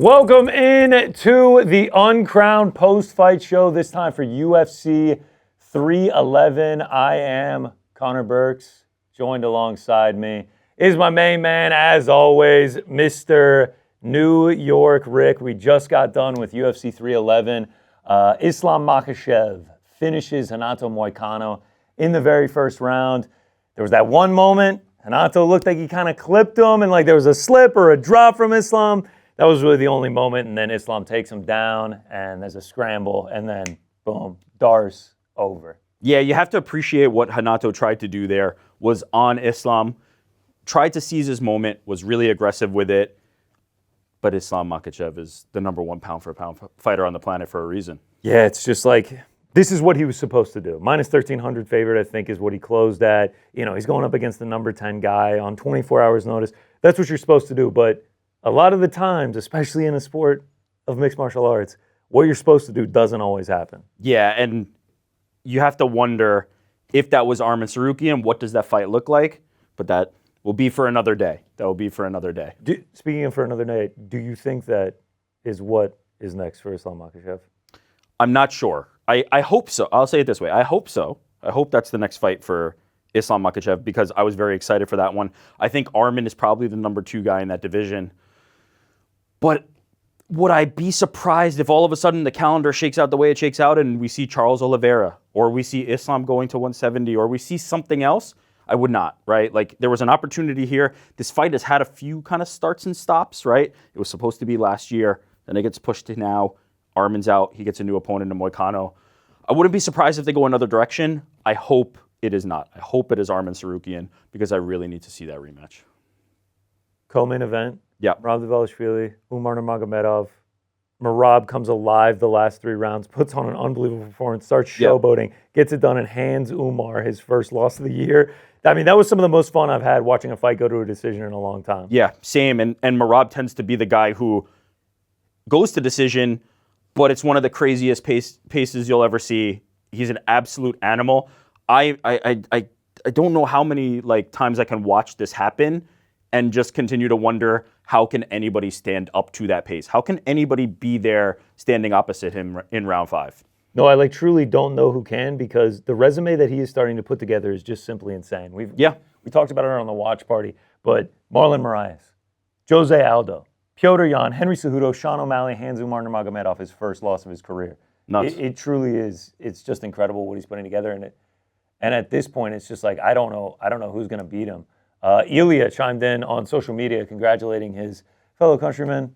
Welcome in to the Uncrowned post-fight show, this time for UFC 311. I am Connor Burks. Joined alongside me is my main man, as always, Mr. New York Rick. We just got done with UFC 311. Islam Makhachev finishes Renato Moicano in the very first round. There was that one moment, Renato looked like he kind of clipped him, and like there was a slip or a drop from Islam. That was really the only moment, and then Islam takes him down, and there's a scramble, and then, boom, Darce over. Yeah, you have to appreciate what Renato tried to do there, was on Islam, tried to seize his moment, was really aggressive with it, but Islam Makhachev is the number one pound-for-pound fighter on the planet for a reason. Yeah, it's just like, this is what he was supposed to do. Minus 1,300 favorite, I think, is what he closed at. You know, he's going up against the number 10 guy on 24 hours notice. That's what you're supposed to do, but a lot of the times, especially in a sport of mixed martial arts, what you're supposed to do doesn't always happen. Yeah, and you have to wonder if that was Arman Tsarukyan, what does that fight look like? But that will be for another day. That will be for another day. Speaking of for another day, do you think that is what is next for Islam Makhachev? I'm not sure. I hope so. I'll say it this way. I hope so. I hope that's the next fight for Islam Makhachev because I was very excited for that one. I think Arman is probably the number 2 guy in that division. But would I be surprised if all of a sudden the calendar shakes out the way it shakes out and we see Charles Oliveira or we see Islam going to 170 or we see something else? I would not, right? Like there was an opportunity here. This fight has had a few kind of starts and stops, right? It was supposed to be last year. Then it gets pushed to now. Arman's out. He gets a new opponent in Moicano. I wouldn't be surprised if they go another direction. I hope it is not. I hope it is Arman Tsarukyan because I really need to see that rematch. Co-main event. Yeah. Merab Dvalishvili, Umar Nurmagomedov. Merab comes alive the last 3 rounds, puts on an unbelievable performance, starts showboating, gets it done, and hands Umar his first loss of the year. I mean, that was some of the most fun I've had watching a fight go to a decision in a long time. Yeah, same. And Merab tends to be the guy who goes to decision, but it's one of the craziest paces you'll ever see. He's an absolute animal. I don't know how many times I can watch this happen and just continue to wonder, how can anybody stand up to that pace? How can anybody be there standing opposite him in round 5? No, I truly don't know who can, because the resume that he is starting to put together is just simply insane. We talked about it on the watch party, but Marlon Moraes, Jose Aldo, Petr Yan, Henry Cejudo, Sean O'Malley hands Umar Nurmagomedov his first loss of his career. Nuts. It truly is. It's just incredible what he's putting together, and at this point, it's just like I don't know who's going to beat him. Ilya chimed in on social media congratulating his fellow countryman.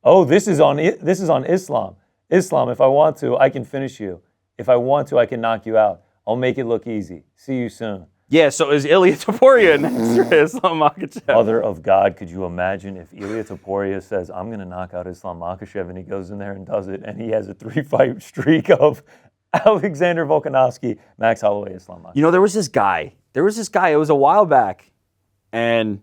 Oh, this is on Islam. Islam, if I want to, I can finish you. If I want to, I can knock you out. I'll make it look easy. See you soon. Yeah, so is Ilya Topuria next for Islam Makhachev? Mother of God, could you imagine if Ilya Topuria says, I'm going to knock out Islam Makhachev, and he goes in there and does it, and he has a 3-fight streak of Alexander Volkanovski, Max Holloway, Islam Makhachev. You know, there was this guy. It was a while back. And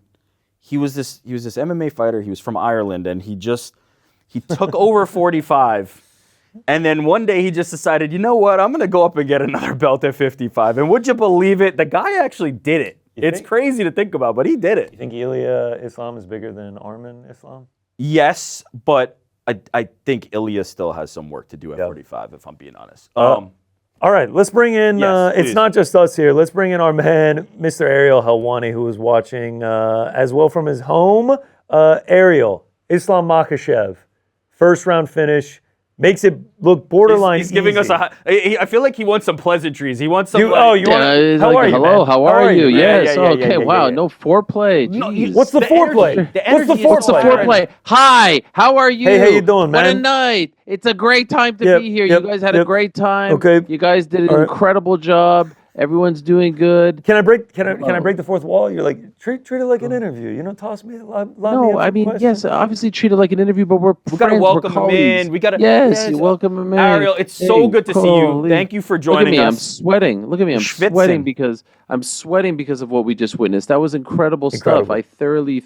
he was this MMA fighter. He was from Ireland, and he took over 45. And then one day he just decided, you know what? I'm going to go up and get another belt at 55. And would you believe it? The guy actually did it. It's crazy to think about, but he did it. You think Ilya Islam is bigger than Arman Islam? Yes, but I think Ilya still has some work to do at 45, if I'm being honest. All right, let's bring in, it's not just us here, let's bring in our man, Mr. Ariel Helwani, who is watching as well from his home. Ariel, Islam Makhachev, first round finish, makes it look borderline He's giving easy. us I feel like he wants some pleasantries. He wants some... How are you, hello, man? how are you? Yes, yeah, wow, no foreplay. No, what's the foreplay? What's the foreplay? Hi, how are you? Hey, how you doing, man? What a night. It's a great time to be here. You guys had a great time. Okay. You guys did an incredible job. Everyone's doing good. Can I break the fourth wall? You're like, treat it like an interview. You know, toss me, No, I mean, questions. yes, obviously treat it like an interview, but we got to welcome him in. Yes, you welcome him in. Ariel, it's so good to see you. Thank you for joining us. I'm sweating. Look at me. I'm sweating because of what we just witnessed. That was incredible stuff. I thoroughly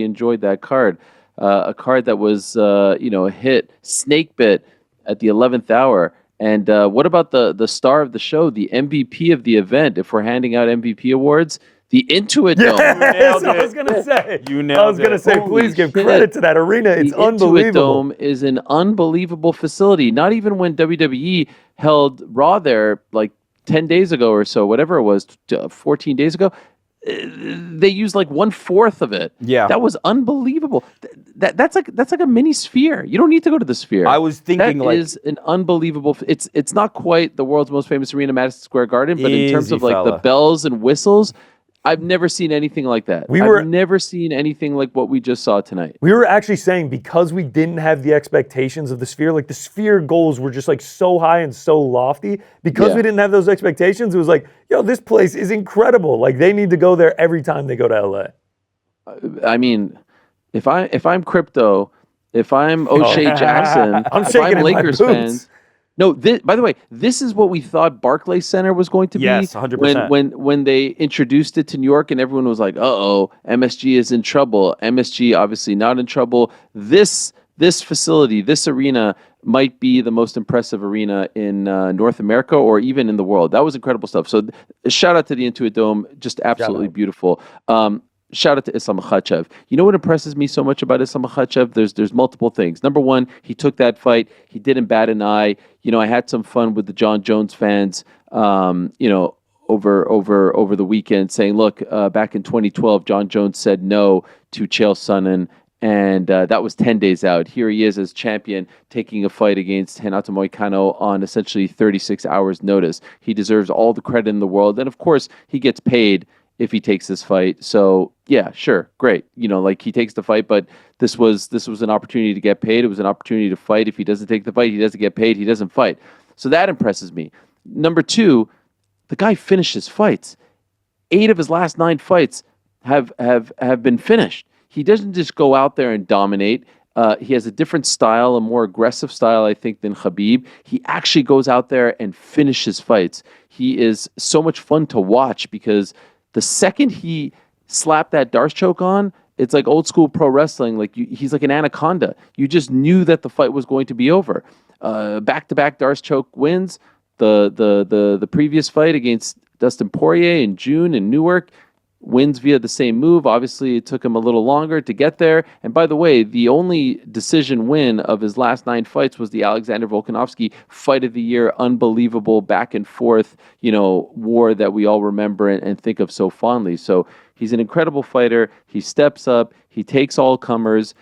enjoyed that card. A card that was, a hit, snake bit at the 11th hour. And what about the star of the show, the MVP of the event? If we're handing out MVP awards, The Intuit Dome. Yes, I was going to say. I was going to say, please give credit to that arena. It's unbelievable. The Intuit Dome is an unbelievable facility. Not even when WWE held Raw there like 10 days ago or so, whatever it was, 14 days ago, they used like 1/4 of it. Yeah. That was unbelievable. That's like a mini Sphere. You don't need to go to the Sphere. I was thinking that is an unbelievable. It's not quite the world's most famous arena, Madison Square Garden, but in terms of like the bells and whistles, I've never seen anything like that. I've never seen anything like what we just saw tonight. We were actually saying, because we didn't have the expectations of the Sphere, like the Sphere goals were just like so high and so lofty. Because we didn't have those expectations, it was like, yo, this place is incredible. Like they need to go there every time they go to LA. I mean, if I'm crypto, if I'm O'Shea Jackson, if I'm Lakers fans. No, by the way, this is what we thought Barclays Center was going to be. Yes, 100%. When they introduced it to New York and everyone was like, uh-oh, MSG is in trouble. MSG obviously not in trouble. This facility, this arena might be the most impressive arena in North America or even in the world. That was incredible stuff. So shout out to the Intuit Dome, just absolutely beautiful. Shout out to Islam Makhachev. You know what impresses me so much about Islam Makhachev? There's multiple things. Number one, he took that fight. He didn't bat an eye. You know, I had some fun with the John Jones fans, over the weekend saying, look, back in 2012, John Jones said no to Chael Sonnen, and that was 10 days out. Here he is as champion taking a fight against Renato Moicano on essentially 36 hours notice. He deserves all the credit in the world. And of course, he gets paid if he takes this fight. So yeah, sure, great. You know, like he takes the fight, but this was an opportunity to get paid. It was an opportunity to fight. If he doesn't take the fight, he doesn't get paid. He doesn't fight. So that impresses me. Number two, the guy finishes fights. 8 of his last 9 fights have been finished. He doesn't just go out there and dominate. He has a different style, a more aggressive style, I think, than Khabib. He actually goes out there and finishes fights. He is so much fun to watch because the second he slapped that Darce choke on, it's like old school pro wrestling. Like he's like an anaconda. You just knew that the fight was going to be over. Back-to-back Darce choke wins. The previous fight against Dustin Poirier in June in Newark wins via the same move. Obviously, it took him a little longer to get there. And by the way, the only decision win of his last 9 fights was the Alexander Volkanovski fight of the year, unbelievable back and forth, war that we all remember and think of so fondly. So he's an incredible fighter. He steps up. He takes all comers.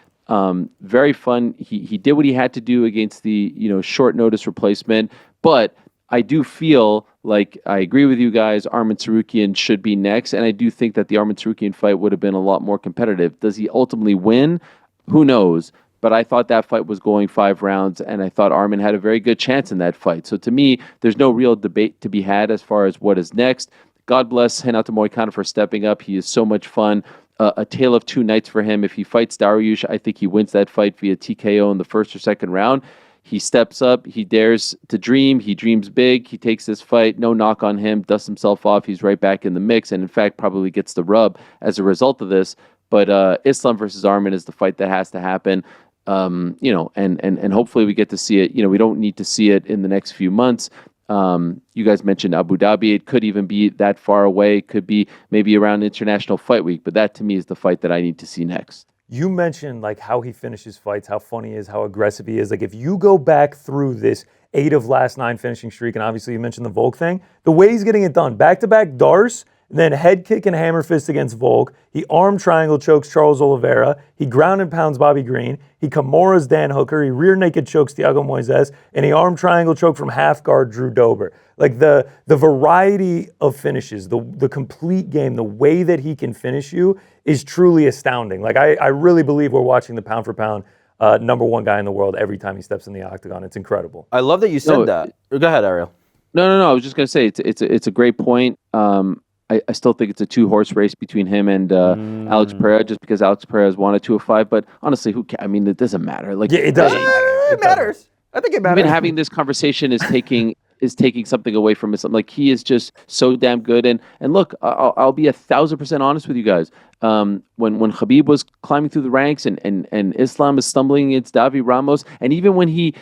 Very fun. He did what he had to do against the short notice replacement. But I do feel like I agree with you guys. Arman Tsarukyan should be next, and I do think that the Arman Tsarukyan fight would have been a lot more competitive. Does he ultimately win? Who knows? But I thought that fight was going 5 rounds, and I thought Arman had a very good chance in that fight. So to me, there's no real debate to be had as far as what is next. God bless Renato Moicano for stepping up. He is so much fun. A tale of 2 nights for him. If he fights Dariush, I think he wins that fight via TKO in the first or second round. He steps up. He dares to dream. He dreams big. He takes this fight. No knock on him. Dusts himself off. He's right back in the mix, and in fact, probably gets the rub as a result of this. But Islam versus Arman is the fight that has to happen. And hopefully we get to see it. We don't need to see it in the next few months. You guys mentioned Abu Dhabi. It could even be that far away. It could be maybe around International Fight Week. But that, to me, is the fight that I need to see next. You mentioned like how he finishes fights, how funny he is, how aggressive he is. Like if you go back through this 8 of last 9 finishing streak, and obviously you mentioned the Volk thing, the way he's getting it done, back-to-back Darce, and then head kick and hammer fist against Volk. He arm triangle chokes Charles Oliveira. He ground and pounds Bobby Green. He Kimuras Dan Hooker. He rear naked chokes Thiago Moises. And he arm triangle choke from half guard Drew Dober. Like the variety of finishes, the complete game, the way that he can finish you is truly astounding. Like I really believe we're watching the pound for pound number 1 guy in the world every time he steps in the octagon. It's incredible. I love that you said that. Go ahead, Ariel. No. I was just going to say it's a great point. I still think it's a 2-horse race between him and Alex Pereira, just because Alex Pereira has won a 205. But honestly, who cares? I mean, it doesn't matter. Like, it doesn't matter. It matters. I think it matters. Even having this conversation is taking is taking something away from Islam. Like, he is just so damn good. And look, I'll be 1,000% honest with you guys. When Khabib was climbing through the ranks and Islam is stumbling against Davi Ramos, and even when he,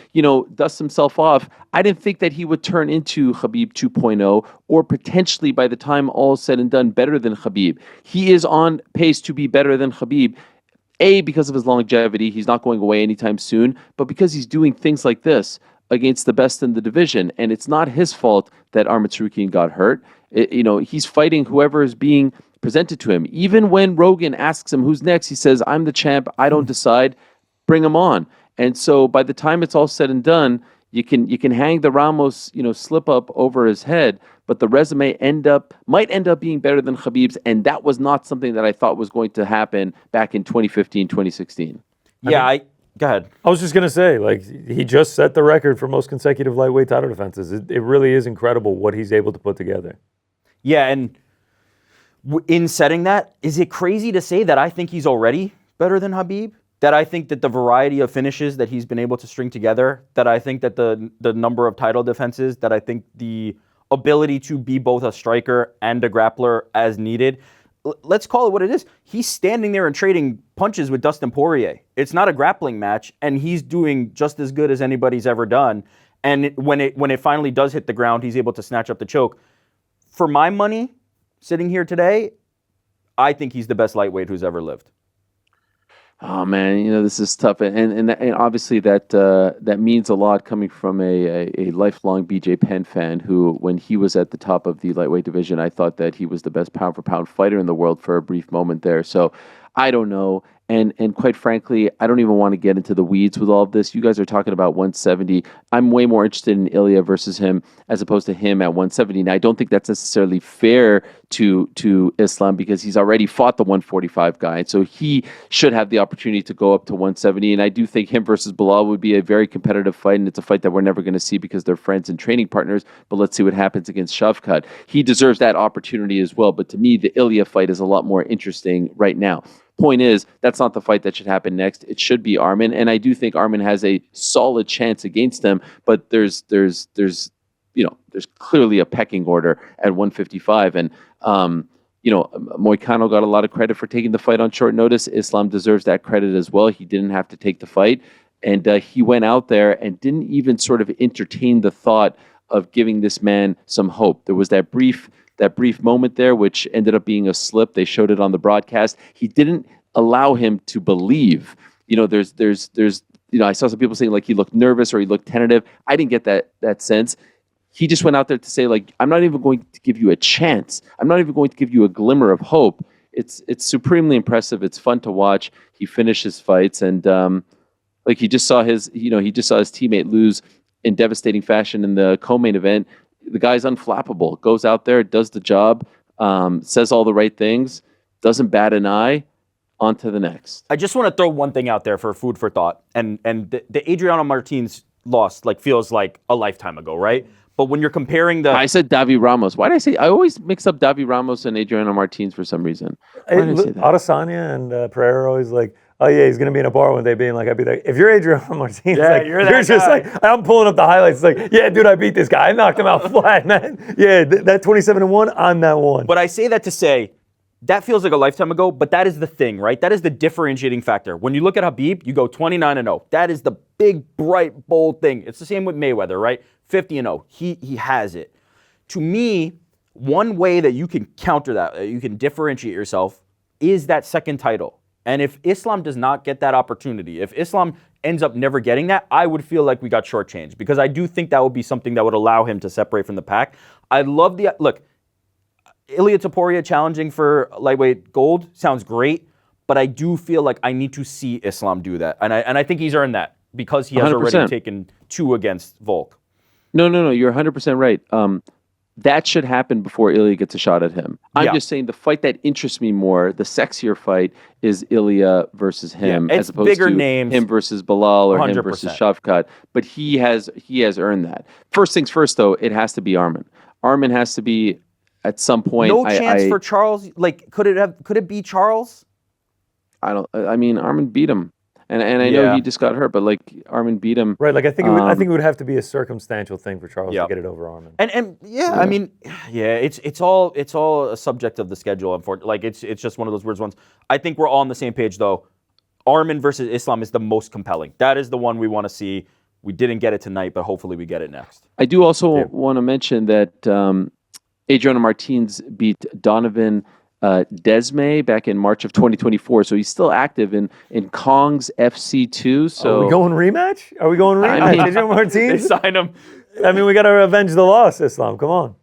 dusts himself off, I didn't think that he would turn into Khabib 2.0, or potentially, by the time all is said and done, better than Khabib. He is on pace to be better than Khabib. A, because of his longevity, he's not going away anytime soon, but because he's doing things like this against the best in the division. And it's not his fault that Arman Tsarukyan got hurt. He's fighting whoever is being presented to him. Even when Rogan asks him who's next, he says, I'm the champ, I don't decide, bring him on. And so by the time it's all said and done, you can hang the Ramos, slip up over his head, but the resume might end up being better than Khabib's, and that was not something that I thought was going to happen back in 2015, 2016. Yeah, go ahead. I was just going to say, he just set the record for most consecutive lightweight title defenses. It really is incredible what he's able to put together. Yeah, and in setting that, is it crazy to say that I think he's already better than Khabib? That I think that the variety of finishes that he's been able to string together, that I think that the number of title defenses, that I think the ability to be both a striker and a grappler as needed. Let's call it what it is. He's standing there and trading punches with Dustin Poirier. It's not a grappling match, and he's doing just as good as anybody's ever done. And when it finally does hit the ground, he's able to snatch up the choke. For my money, sitting here today, I think he's the best lightweight who's ever lived. Oh man, this is tough, and obviously that means a lot coming from a lifelong BJ Penn fan who, when he was at the top of the lightweight division, I thought that he was the best pound for pound fighter in the world for a brief moment there. So I don't know. And quite frankly, I don't even want to get into the weeds with all of this. You guys are talking about 170. I'm way more interested in Ilya versus him as opposed to him at 170. Now, I don't think that's necessarily fair to Islam because he's already fought the 145 guy. And so he should have the opportunity to go up to 170. And I do think him versus Bilal would be a very competitive fight. And it's a fight that we're never going to see because they're friends and training partners. But let's see what happens against Shavkat. He deserves that opportunity as well. But to me, the Ilya fight is a lot more interesting right now. Point is, that's not the fight that should happen next. It should be Arman, and I do think Arman has a solid chance against him. But there's clearly a pecking order at 155, and Moicano got a lot of credit for taking the fight on short notice. Islam deserves that credit as well. He didn't have to take the fight, and he went out there and didn't even sort of entertain the thought of giving this man some hope. There was that brief moment there, which ended up being a slip. They showed it on the broadcast. He didn't allow him to believe. There's I saw some people saying he looked nervous or he looked tentative. I didn't get that sense. He just went out there to say I'm not even going to give you a chance. I'm not even going to give you a glimmer of hope. It's supremely impressive. It's fun to watch. He finishes fights and he just saw his teammate lose in devastating fashion in the co-main event. The guy's unflappable. Goes out there, does the job, says all the right things, doesn't bat an eye. On to the next. I just want to throw one thing out there for food for thought. And the Adriano Martins loss feels like a lifetime ago, right? But when you're comparing I said Davi Ramos. Why did I say? I always mix up Davi Ramos and Adriano Martins for some reason. Why did I say that? Adesanya and Pereira are always oh yeah, he's gonna be in a bar one day being I'd be if you're Adriano Martinez, you're just I'm pulling up the highlights. Yeah, dude, I beat this guy. I knocked him out flat, man. Yeah, that 27-1, I'm that one. But I say that to say, that feels like a lifetime ago, but that is the thing, right? That is the differentiating factor. When you look at Khabib, you go 29-0. That is the big, bright, bold thing. It's the same with Mayweather, right? 50-0. He has it. To me, one way that you can counter that, you can differentiate yourself, is that second title. And if Islam does not get that opportunity, if Islam ends up never getting that, I would feel like we got shortchanged because I do think that would be something that would allow him to separate from the pack. I love look, Ilia Topuria challenging for lightweight gold sounds great, but I do feel like I need to see Islam do that. And I think he's earned that because he has 100%. Already taken 2 against Volk. No, you're 100% right. That should happen before Ilya gets a shot at him. I'm just saying the fight that interests me more, the sexier fight, is Ilya versus him, as opposed bigger to names, him versus Bilal or 100%. him versus Shavkat. But he has earned that. First things first, though, it has to be Arman. Arman has to be at some point. No chance for Charles. Could it be Charles? Arman beat him. And I know he just got hurt, but like Arman beat him. Right. Like I think it would have to be a circumstantial thing for Charles to get it over Arman. And I mean, it's all a subject of the schedule. Unfortunately, like it's just one of those weird ones. I think we're all on the same page though. Arman versus Islam is the most compelling. That is the one we want to see. We didn't get it tonight, but hopefully we get it next. I do also want to mention that Adriano Martins beat Donovan Desme back in March of 2024. So he's still active in Kong's FC2. So are we going rematch? Adriano Martins? They sign him. I mean, we got to avenge the loss, Islam. Come on.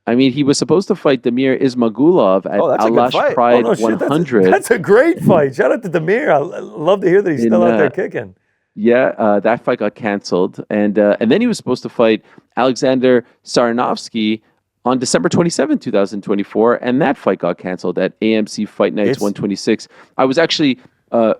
I mean, he was supposed to fight Damir Ismagulov at Alash Pride 100. That's a great fight. Shout out to Damir. I love to hear that he's still out there kicking. Yeah, that fight got canceled. And then he was supposed to fight Alexander Saranovsky on December 27, 2024, and that fight got canceled at AMC Fight Nights 126. I was actually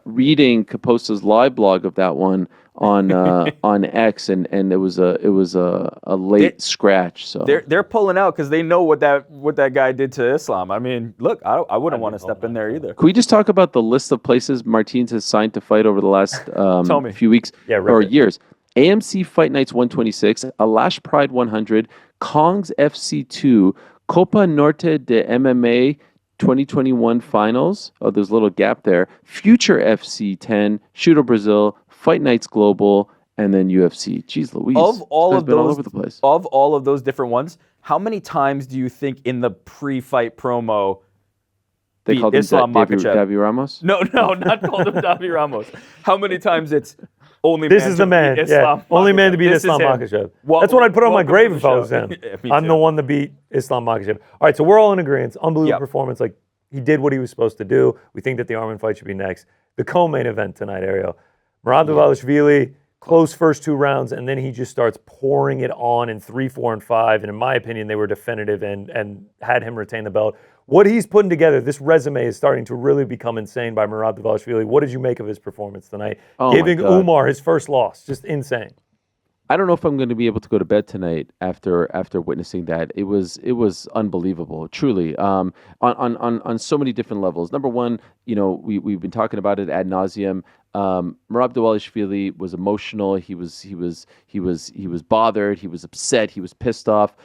reading Caposta's live blog of that one on X, and it was a late scratch. So they're pulling out because they know what that guy did to Islam. I mean, look, I wouldn't want to step in there either. Can we just talk about the list of places Martins has signed to fight over the last few weeks or years? AMC Fight Nights 126, Alash Pride 100, Kong's FC2, Copa Norte de MMA 2021 Finals. Oh, there's a little gap there. Future FC 10, Shooter Brazil, Fight Nights Global, and then UFC. Jeez Louise. Of all of those, all over the place. Of all of those different ones, how many times do you think in the pre-fight promo they called Islam Makhachev? Davi Ramos? No, not called him Davi Ramos. How many times it's only this is the man. Only man to beat Islam Makhachev. That's what I'd put on my grave if I was him. I'm the one to beat Islam Makhachev. All right, so we're all in agreement. Unbelievable performance. Like he did what he was supposed to do. We think that the Arman fight should be next. The co-main event tonight, Ariel. Merab Dvalishvili, close first 2 rounds, and then he just starts pouring it on in 3, 4, and 5. And in my opinion, they were definitive and had him retain the belt. What he's putting together, this resume is starting to really become insane by Merab Dvalishvili. What did you make of his performance tonight? Giving Umar his first loss, just insane. I don't know if I'm going to be able to go to bed tonight after witnessing that. It was unbelievable, truly, on so many different levels. Number one, we've been talking about it ad nauseum. Merab Dvalishvili was emotional. He was bothered. He was upset. He was pissed off.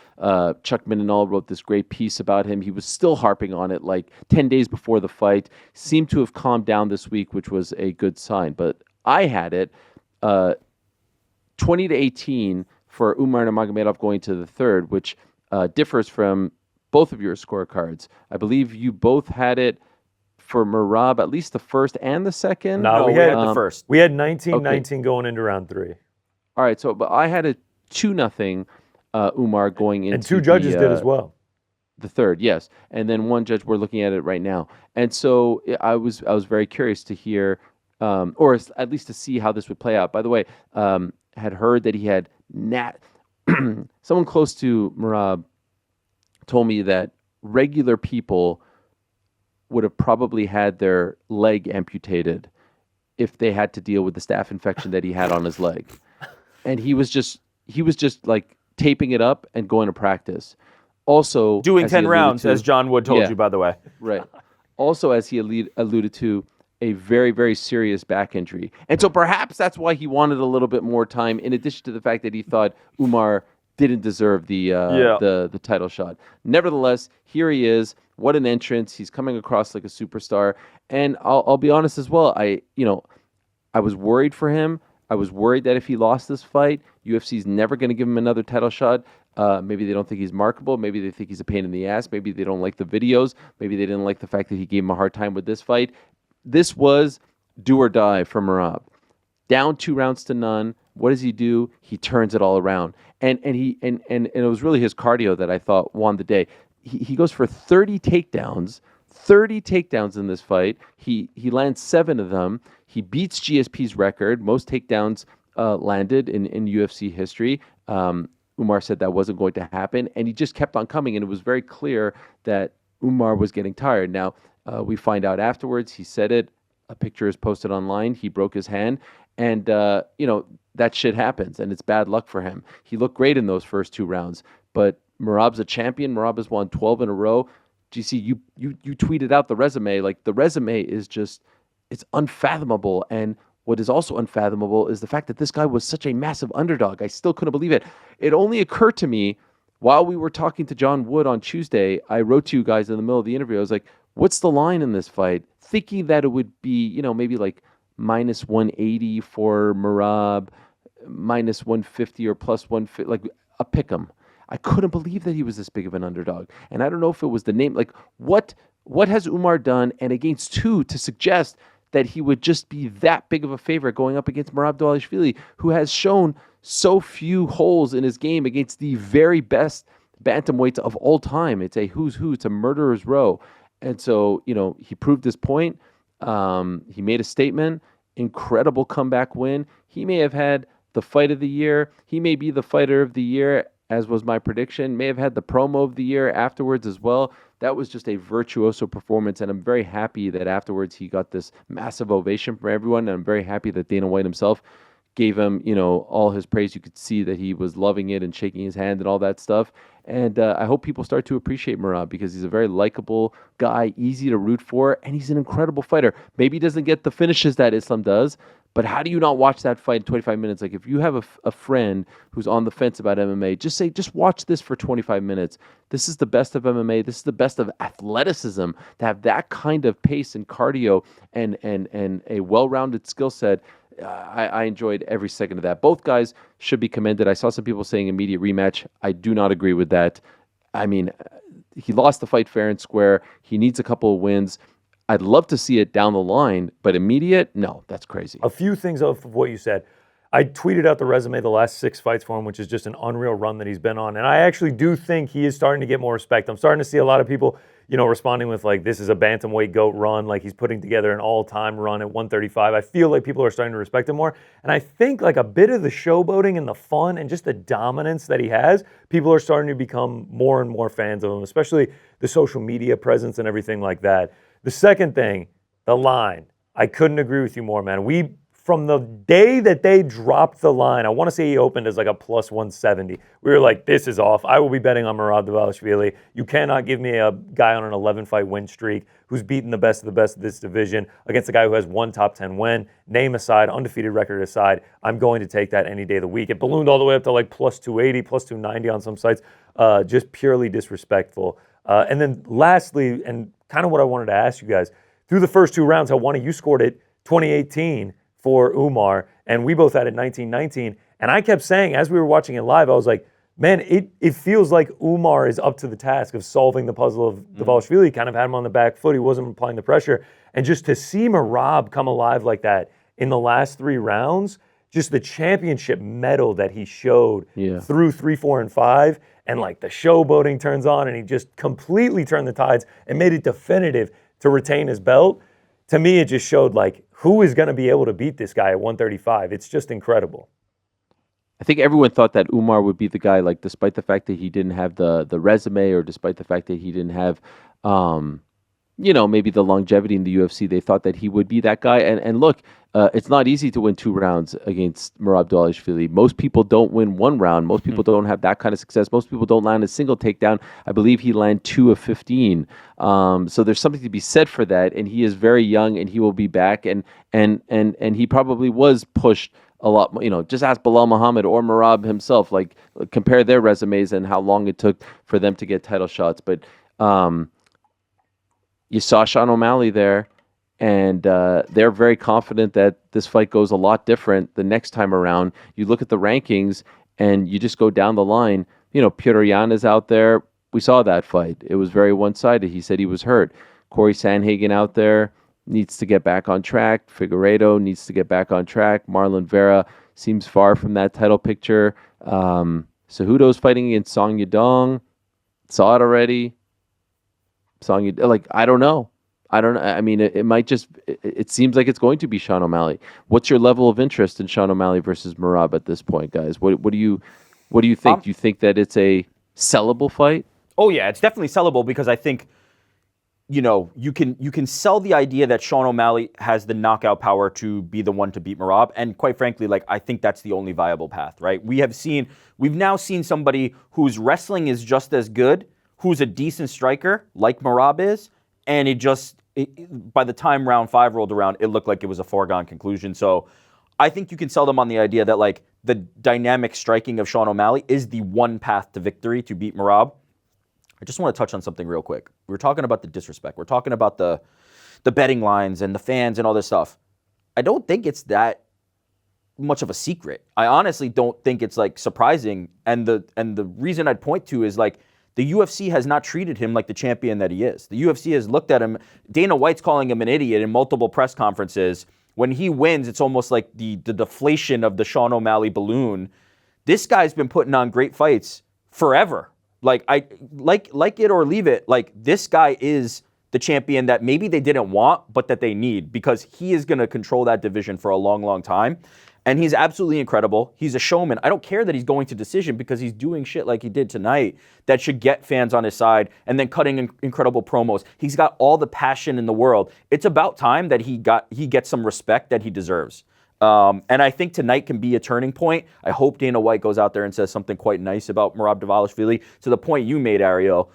Chuck Minanol wrote this great piece about him. He was still harping on it like 10 days before the fight. Seemed to have calmed down this week, which was a good sign. But I had it 20-18 for Umar Nurmagomedov going to the third, which differs from both of your scorecards. I believe you both had it for Merab, at least the first and the second? No, we had the first. We had 19-19 going into round 3. All right, but I had a 2-0 Umar going into and 2 judges did as well. The third, yes. And then 1 judge, we're looking at it right now. And so I was very curious to hear, or at least to see how this would play out. By the way, had heard that he had someone close to Merab told me that regular people would have probably had their leg amputated if they had to deal with the staph infection that he had on his leg. And he was just like taping it up and going to practice. Also doing 10 rounds, as John Wood told you, by the way. Right. Also, as he alluded to, a very, very serious back injury. And so perhaps that's why he wanted a little bit more time, in addition to the fact that he thought Umar didn't deserve the title shot. Nevertheless, here he is. What an entrance. He's coming across like a superstar. And I'll be honest as well. I was worried for him. I was worried that if he lost this fight, UFC's never going to give him another title shot. Maybe they don't think he's marketable. Maybe they think he's a pain in the ass. Maybe they don't like the videos. Maybe they didn't like the fact that he gave him a hard time with this fight. This was do or die for Merab. Down 2 rounds to none. What does he do? He turns it all around. And it was really his cardio that I thought won the day. He goes for 30 takedowns in this fight. He lands 7 of them. He beats GSP's record, most takedowns landed in UFC history. Umar said that wasn't going to happen, and he just kept on coming, and it was very clear that Umar was getting tired. Now, we find out afterwards, he said it, a picture is posted online, he broke his hand, and, that shit happens, and it's bad luck for him. He looked great in those first 2 rounds, but Merab's a champion. Merab has won 12 in a row. GC, you tweeted out the resume. Like, the resume is just, it's unfathomable. And what is also unfathomable is the fact that this guy was such a massive underdog. I still couldn't believe it. It only occurred to me while we were talking to John Wood on Tuesday. I wrote to you guys in the middle of the interview. I was like, what's the line in this fight? Thinking that it would be, maybe like minus 180 for Merab, minus 150 or plus 150, like a pick'em. I couldn't believe that he was this big of an underdog. And I don't know if it was the name. Like, what has Umar done and against two to suggest that he would just be that big of a favorite going up against Merab Dvalishvili, who has shown so few holes in his game against the very best bantamweights of all time? It's a who's who. It's a murderer's row. And so, he proved his point. He made a statement. Incredible comeback win. He may have had the fight of the year. He may be the fighter of the year, as was my prediction. May have had the promo of the year afterwards as well. That was just a virtuoso performance, and I'm very happy that afterwards he got this massive ovation from everyone, and I'm very happy that Dana White himself gave him, all his praise. You could see that he was loving it and shaking his hand and all that stuff. And I hope people start to appreciate Merab because he's a very likable guy, easy to root for, and he's an incredible fighter. Maybe he doesn't get the finishes that Islam does, but how do you not watch that fight in 25 minutes? Like, if you have a friend who's on the fence about MMA, just watch this for 25 minutes. This is the best of MMA. This is the best of athleticism. To have that kind of pace and cardio and a well-rounded skill set, I enjoyed every second of that. Both guys should be commended. I saw some people saying immediate rematch. I do not agree with that. I mean, he lost the fight fair and square. He needs a couple of wins. I'd love to see it down the line, but immediate, no, that's crazy. A few things of what you said. I tweeted out the resume, the last 6 fights for him, which is just an unreal run that he's been on. And I actually do think he is starting to get more respect. I'm starting to see a lot of people, responding with like, this is a bantamweight GOAT run, like he's putting together an all-time run at 135. I feel like people are starting to respect him more. And I think like a bit of the showboating and the fun and just the dominance that he has, people are starting to become more and more fans of him, especially the social media presence and everything like that. The second thing, the line. I couldn't agree with you more, man. From the day that they dropped the line, I want to say he opened as like a plus 170. We were like, this is off. I will be betting on Merab Dvalishvili. You cannot give me a guy on an 11-fight win streak who's beaten the best of this division against a guy who has one top 10 win. Name aside, undefeated record aside, I'm going to take that any day of the week. It ballooned all the way up to like plus 280, plus 290 on some sites. Just purely disrespectful. And then lastly, and kind of what I wanted to ask you guys, through the first 2 rounds, how one of you scored it 2018 for Umar, and we both had it 19-19. And I kept saying, as we were watching it live, I was like, man, it feels like Umar is up to the task of solving the puzzle of Dvalishvili. Kind of had him on the back foot. He wasn't applying the pressure. And just to see Merab come alive like that in the last 3 rounds, just the championship medal that he showed through 3, 4, and 5, and like the showboating turns on, and he just completely turned the tides and made it definitive to retain his belt. To me, it just showed like who is going to be able to beat this guy at 135. It's just incredible. I think everyone thought that Umar would be the guy, like despite the fact that he didn't have the resume, or despite the fact that he didn't have, maybe the longevity in the UFC. They thought that he would be that guy. And look, it's not easy to win 2 rounds against Merab Dvalishvili. Most people don't win 1 round. Most people don't have that kind of success. Most people don't land a single takedown. I believe he landed 2 of 15. So there's something to be said for that. And he is very young, and he will be back. And he probably was pushed a lot. Just ask Bilal Muhammad or Merab himself. Like, compare their resumes and how long it took for them to get title shots. But you saw Sean O'Malley there, and they're very confident that this fight goes a lot different the next time around. You look at the rankings, and you just go down the line. Petr Yan is out there. We saw that fight. It was very one-sided. He said he was hurt. Corey Sandhagen out there needs to get back on track. Figueiredo needs to get back on track. Marlon Vera seems far from that title picture. Cejudo's fighting against Song Yadong. Saw it already. I don't know. I mean, it might just. It seems like it's going to be Sean O'Malley. What's your level of interest in Sean O'Malley versus Merab at this point, guys? What do you think? Do you think that it's a sellable fight? Oh yeah, it's definitely sellable because I think, you can sell the idea that Sean O'Malley has the knockout power to be the one to beat Merab, and quite frankly, I think that's the only viable path, right? We've now seen somebody whose wrestling is just as good, who's a decent striker, like Merab is, and it by the time round 5 rolled around, it looked like it was a foregone conclusion. So I think you can sell them on the idea that like the dynamic striking of Sean O'Malley is the one path to victory to beat Merab. I just want to touch on something real quick. We were talking about the disrespect. We're talking about the betting lines and the fans and all this stuff. I don't think it's that much of a secret. I honestly don't think it's like surprising. And the reason I'd point to is like the UFC has not treated him like the champion that he is. The UFC has looked at him. Dana White's calling him an idiot in multiple press conferences. When he wins, it's almost like the deflation of the Sean O'Malley balloon. This guy's been putting on great fights forever. Like it or leave it. Like this guy is the champion that maybe they didn't want, but that they need, because he is going to control that division for a long, long time. And he's absolutely incredible. He's a showman. I don't care that he's going to decision, because he's doing shit like he did tonight that should get fans on his side, and then cutting incredible promos. He's got all the passion in the world. It's about time that he gets some respect that he deserves. And I think tonight can be a turning point. I hope Dana White goes out there and says something quite nice about Merab Dvalishvili. To the point you made, Ariel,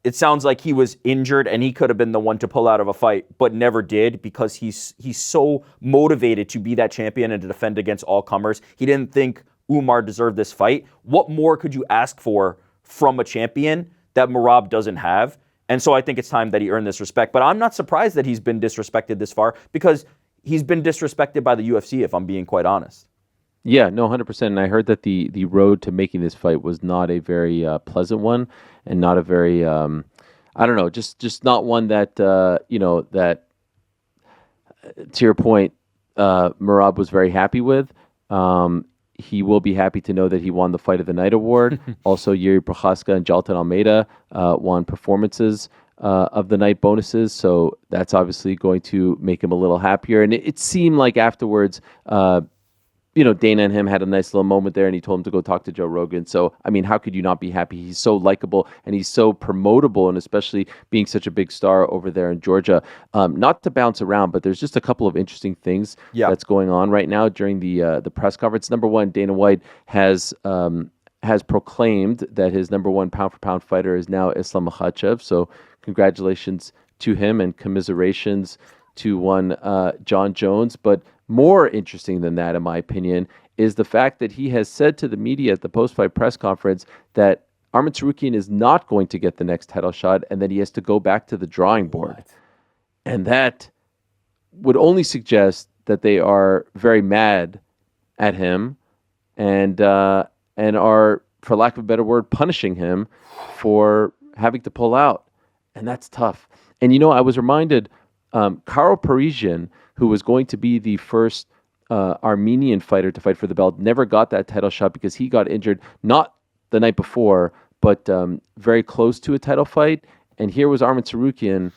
it sounds like he was injured and he could have been the one to pull out of a fight, but never did, because he's so motivated to be that champion and to defend against all comers. He didn't think Umar deserved this fight. What more could you ask for from a champion that Merab doesn't have? And so I think it's time that he earned this respect. But I'm not surprised that he's been disrespected this far, because he's been disrespected by the UFC, if I'm being quite honest. Yeah, no, 100%. And I heard that the road to making this fight was not a very pleasant one, and not a very, I don't know, just not one that, that, to your point, Merab was very happy with. He will be happy to know that he won the Fight of the Night award. Also, Jiri Prochazka and Jalton Almeida won performances of the night bonuses. So that's obviously going to make him a little happier. And it seemed like afterwards, Dana and him had a nice little moment there, and he told him to go talk to Joe Rogan. So, I mean, how could you not be happy? He's so likable, and he's so promotable, and especially being such a big star over there in Georgia. Not to bounce around, but there's just a couple of interesting things that's going on right now during the press conference. Number one, Dana White has proclaimed that his number one pound-for-pound fighter is now Islam Makhachev. So congratulations to him, and commiserations to one John Jones. But more interesting than that, in my opinion, is the fact that he has said to the media at the post-fight press conference that Arman Tsarukyan is not going to get the next title shot, and that he has to go back to the drawing board. What? And that would only suggest that they are very mad at him, and are, for lack of a better word, punishing him for having to pull out. And that's tough. And, I was reminded, Karo Parisian, who was going to be the first Armenian fighter to fight for the belt, never got that title shot because he got injured, not the night before, but very close to a title fight. And here was Arman Tsarukyan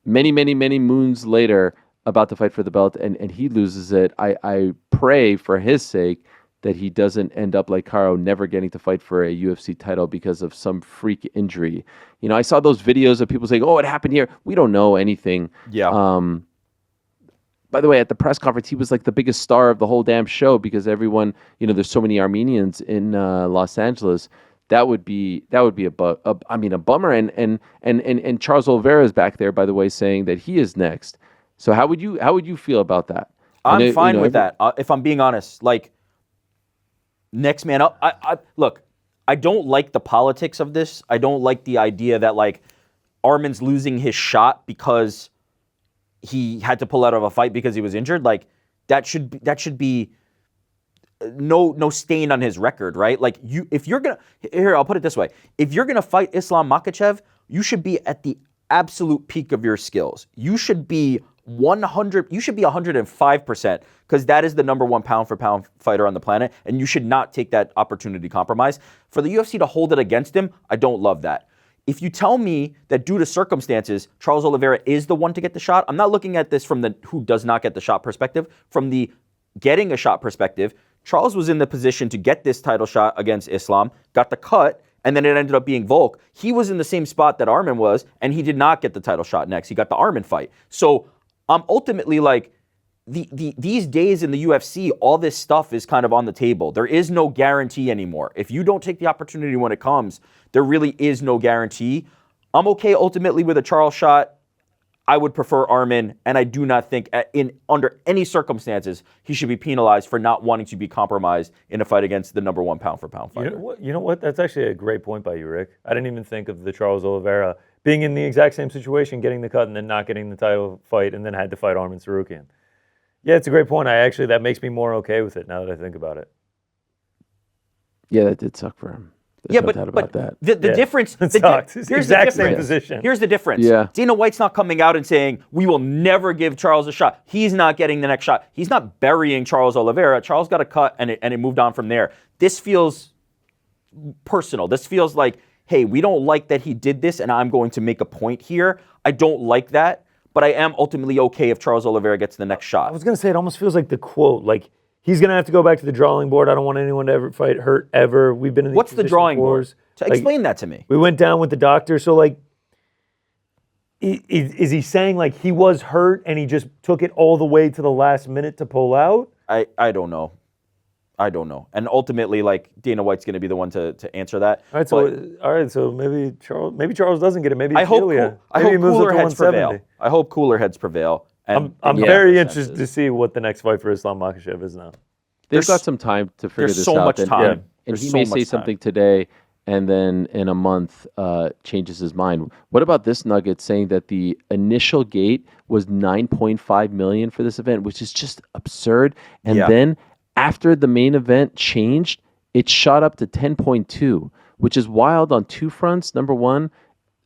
many, many, many moons later about to fight for the belt, and he loses it. I pray for his sake that he doesn't end up like Karo, never getting to fight for a UFC title because of some freak injury. I saw those videos of people saying, "Oh, it happened here." We don't know anything. Yeah. By the way, at the press conference, he was like the biggest star of the whole damn show, because everyone, there's so many Armenians in Los Angeles. That would be a bummer. And Charles Oliveira is back there, by the way, saying that he is next. So how would you feel about that? I'm fine with that. If I'm being honest, like, next man up. Look, I don't like the politics of this. I don't like the idea that like Arman's losing his shot because he had to pull out of a fight because he was injured. Like that should be no stain on his record, right? Like I'll put it this way. If you're gonna fight Islam Makhachev, you should be at the absolute peak of your skills. You should be 105%, because that is the number one pound-for-pound fighter on the planet, and you should not take that opportunity compromise. For the UFC to hold it against him, I don't love that. If you tell me that due to circumstances, Charles Oliveira is the one to get the shot, I'm not looking at this from the who does not get the shot perspective. From the getting a shot perspective, Charles was in the position to get this title shot against Islam, got the cut, and then it ended up being Volk. He was in the same spot that Arman was, and he did not get the title shot next. He got the Arman fight. So ultimately, like, these days in the UFC, all this stuff is kind of on the table. There is no guarantee anymore. If you don't take the opportunity when it comes, there really is no guarantee. I'm okay ultimately with a Charles shot. I would prefer Arman, and I do not think under any circumstances he should be penalized for not wanting to be compromised in a fight against the number 1 pound-for-pound fighter. You know what? That's actually a great point by you, Rick. I didn't even think of the Charles Oliveira being in the exact same situation, getting the cut and then not getting the title fight, and then had to fight Arman Tsarukyan. Yeah, it's a great point. That makes me more okay with it now that I think about it. Yeah, that did suck for him. There's no doubt about that. The difference. It sucked. Here's the exact same position. Here's the difference. Yeah. Dana White's not coming out and saying, we will never give Charles a shot. He's not getting the next shot. He's not burying Charles Oliveira. Charles got a cut, and it moved on from there. This feels personal. This feels like, hey, we don't like that he did this, and I'm going to make a point here. I don't like that, but I am ultimately okay if Charles Oliveira gets the next shot. I was going to say, it almost feels like the quote, like, he's going to have to go back to the drawing board. I don't want anyone to ever fight hurt ever. We've been in these What's the drawing board? Explain that to me. We went down with the doctor. So, like, is he saying, like, he was hurt and he just took it all the way to the last minute to pull out? I don't know. I don't know. And ultimately, like, Dana White's going to be the one to answer that. All right, so maybe Charles doesn't get it. Maybe I hope cooler heads 170. prevail. I hope cooler heads prevail. And I'm very interested to see what the next fight for Islam Makhachev is now. They've got some time to figure this out. There's so much time. And he may say something today, and then in a month changes his mind. What about this nugget saying that the initial gate was $9.5 million for this event, which is just absurd. And then after the main event changed, it shot up to 10.2, which is wild on two fronts. Number one,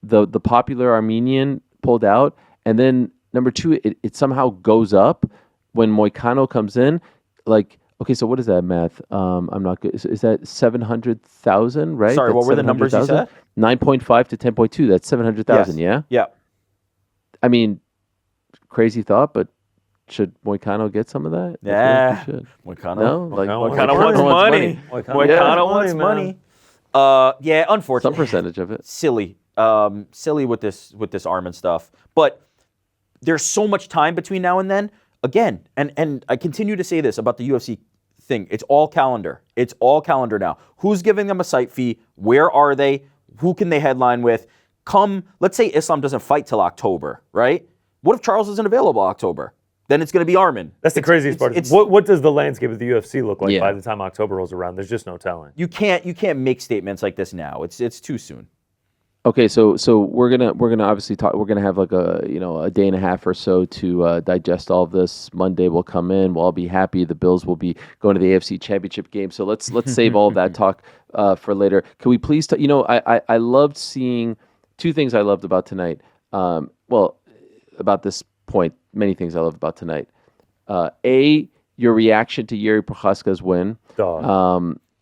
the popular Armenian pulled out, and then number two, it somehow goes up when Moicano comes in. Like, okay, so what is that math? I'm not good. Is that 700,000, right? Sorry, what were the numbers you said? 9.5 to 10.2. That's 700,000, yeah? Yeah. I mean, crazy thought, but should Moicano get some of that? Yeah. Moicano? No? Moicano wants money. Moicano wants money. Yeah, unfortunately. Some percentage of it. Silly. Silly with this Arman stuff. But there's so much time between now and then. Again, and I continue to say this about the UFC thing. It's all calendar. It's all calendar now. Who's giving them a site fee? Where are they? Who can they headline with? Let's say Islam doesn't fight till October, right? What if Charles isn't available October? Then it's going to be Arman. That's the craziest part. What does the landscape of the UFC look like by the time October rolls around? There's just no telling. You can't make statements like this now. It's too soon. Okay, so we're gonna obviously talk. We're gonna have like a day and a half or so to digest all of this. Monday will come in. We'll all be happy. The Bills will be going to the AFC Championship game. So let's save all of that talk for later. Can we please? I loved seeing two things I loved about tonight. About this point, many things I loved about tonight. Your reaction to Jiri Prochazka's win.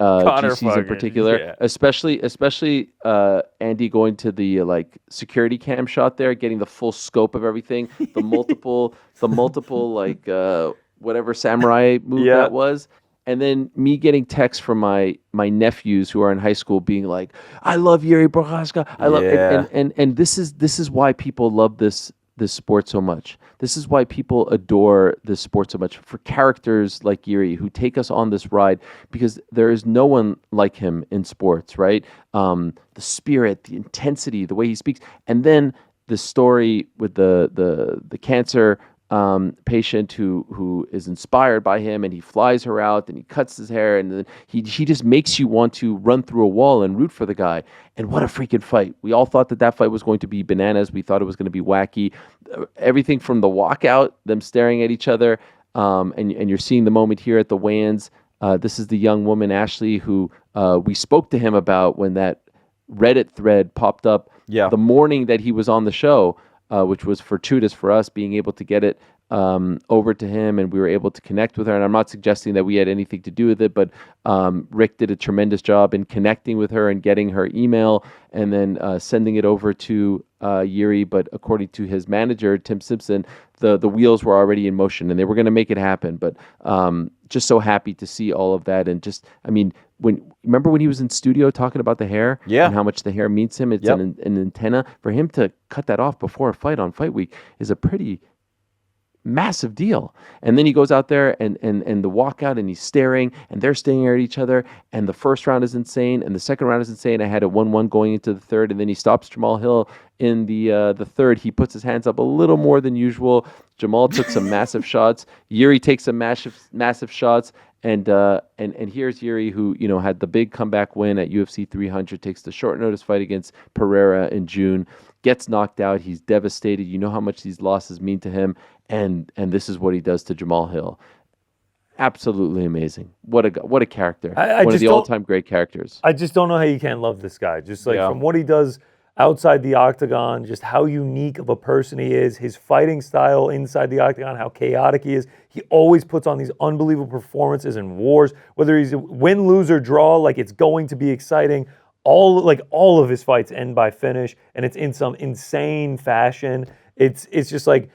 GC's in particular, especially Andy going to the security cam shot there, getting the full scope of everything, the multiple whatever samurai move that was, and then me getting texts from my nephews who are in high school being like, "I love Jiri Prochazka, I love," and this is why people love this sport so much. This is why people adore this sport so much, for characters like Jiri who take us on this ride, because there is no one like him in sports, right? The spirit, the intensity, the way he speaks, and then the story with the cancer patient who is inspired by him, and he flies her out and he cuts his hair, and then he just makes you want to run through a wall and root for the guy. And what a freaking fight. We all thought that fight was going to be bananas. We thought it was going to be wacky. Everything from the walkout, them staring at each other, and you're seeing the moment here at the weigh-ins. This is the young woman, Ashley, who we spoke to him about when that Reddit thread popped up the morning that he was on the show, which was fortuitous for us being able to get it over to him, and we were able to connect with her. And I'm not suggesting that we had anything to do with it, but Rick did a tremendous job in connecting with her and getting her email and then sending it over to Jiri. But according to his manager, Tim Simpson, the wheels were already in motion and they were going to make it happen. But just so happy to see all of that. And remember when he was in studio talking about the hair and how much the hair means to him? It's an antenna. For him to cut that off before a fight on fight week is a pretty massive deal. And then he goes out there and the walkout, and he's staring, and they're staring at each other, and the first round is insane, and the second round is insane. I had a 1-1 going into the third, and then he stops Jamahal Hill in the third, he puts his hands up a little more than usual. Jamal took some massive shots. Jiri takes some massive shots. And here's Jiri, who had the big comeback win at UFC 300, takes the short notice fight against Pereira in June, gets knocked out. He's devastated. You know how much these losses mean to him, and this is what he does to Jamahal Hill. Absolutely amazing. What a character. One of the all-time great characters. I just don't know how you can't love this guy. Just from what he does outside the octagon, just how unique of a person he is, his fighting style inside the octagon, how chaotic he is. He always puts on these unbelievable performances in wars, whether he's a win, lose, or draw, like it's going to be exciting. All of his fights end by finish, and it's in some insane fashion. It's just like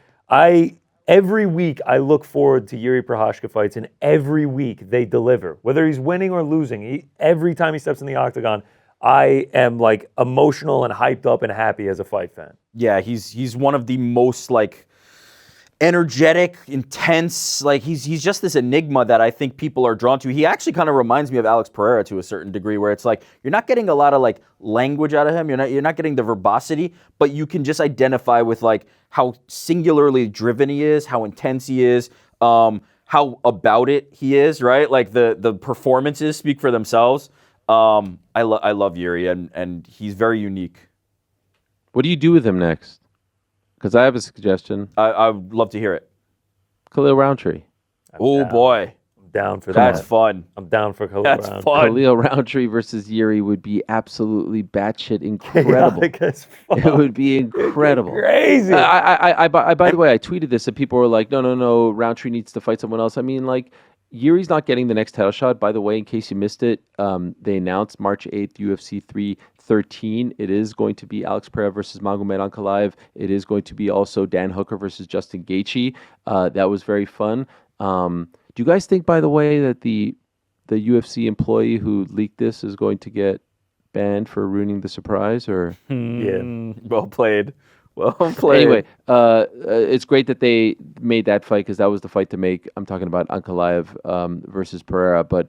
every week I look forward to Jiri Prochazka fights, and every week they deliver. Whether he's winning or losing, every time he steps in the octagon, I am like emotional and hyped up and happy as a fight fan. Yeah, he's one of the most like energetic, intense, like he's just this enigma that I think people are drawn to. He actually kind of reminds me of Alex Pereira to a certain degree, where it's like you're not getting a lot of like language out of him. You're not getting the verbosity, but you can just identify with like how singularly driven he is, how intense he is, how about it he is, right? Like the performances speak for themselves. I love Jiri, and he's very unique. What do you do with him next? Because I have a suggestion. I would love to hear it. Khalil Roundtree. Oh boy, I'm down for that. That's fun. I'm down for Khalil That's Roundtree. fun. Khalil Roundtree versus Jiri would be absolutely batshit incredible. It would be incredible. Crazy. By the way, I tweeted this and people were like, no, Roundtree needs to fight someone else. I mean, like, Yuri's not getting the next title shot. By the way, in case you missed it, they announced March 8th, UFC 313. It is going to be Alex Pereira versus Magomed Ankalaev. It is going to be also Dan Hooker versus Justin Gaethje. That was very fun. Do you guys think, by the way, that the UFC employee who leaked this is going to get banned for ruining the surprise? Or Yeah. Well played. Well played. Anyway, it's great that they made that fight because that was the fight to make. I'm talking about Ankalaev versus Pereira. But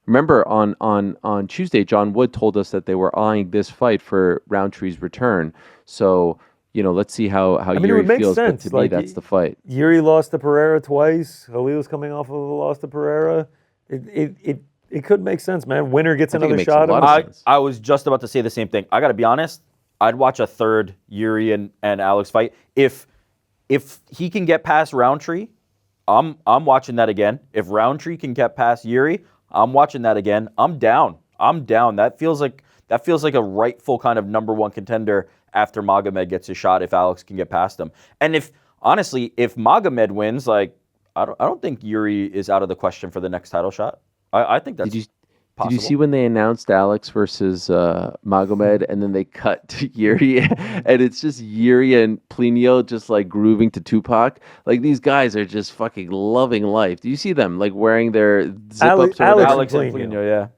remember, on Tuesday, John Wood told us that they were eyeing this fight for Roundtree's return. So, let's see how Jiri feels. Sense. But to me, that's the fight. Jiri lost to Pereira twice. Khalil's coming off of a loss to Pereira. It could make sense, man. Winner gets another shot. I was just about to say the same thing. I got to be honest. I'd watch a third Jiri and Alex fight. If he can get past Roundtree, I'm watching that again. If Roundtree can get past Jiri, I'm watching that again. I'm down. That feels like a rightful kind of number one contender after Magomed gets a shot if Alex can get past him. And if Magomed wins, like I don't think Jiri is out of the question for the next title shot. I think that's possible. Did you see when they announced Alex versus Magomed, and then they cut to Jiri, and it's just Jiri and Plinio just like grooving to Tupac? Like, these guys are just fucking loving life. Do you see them like wearing their zip-ups? Alex and Plinio, yeah.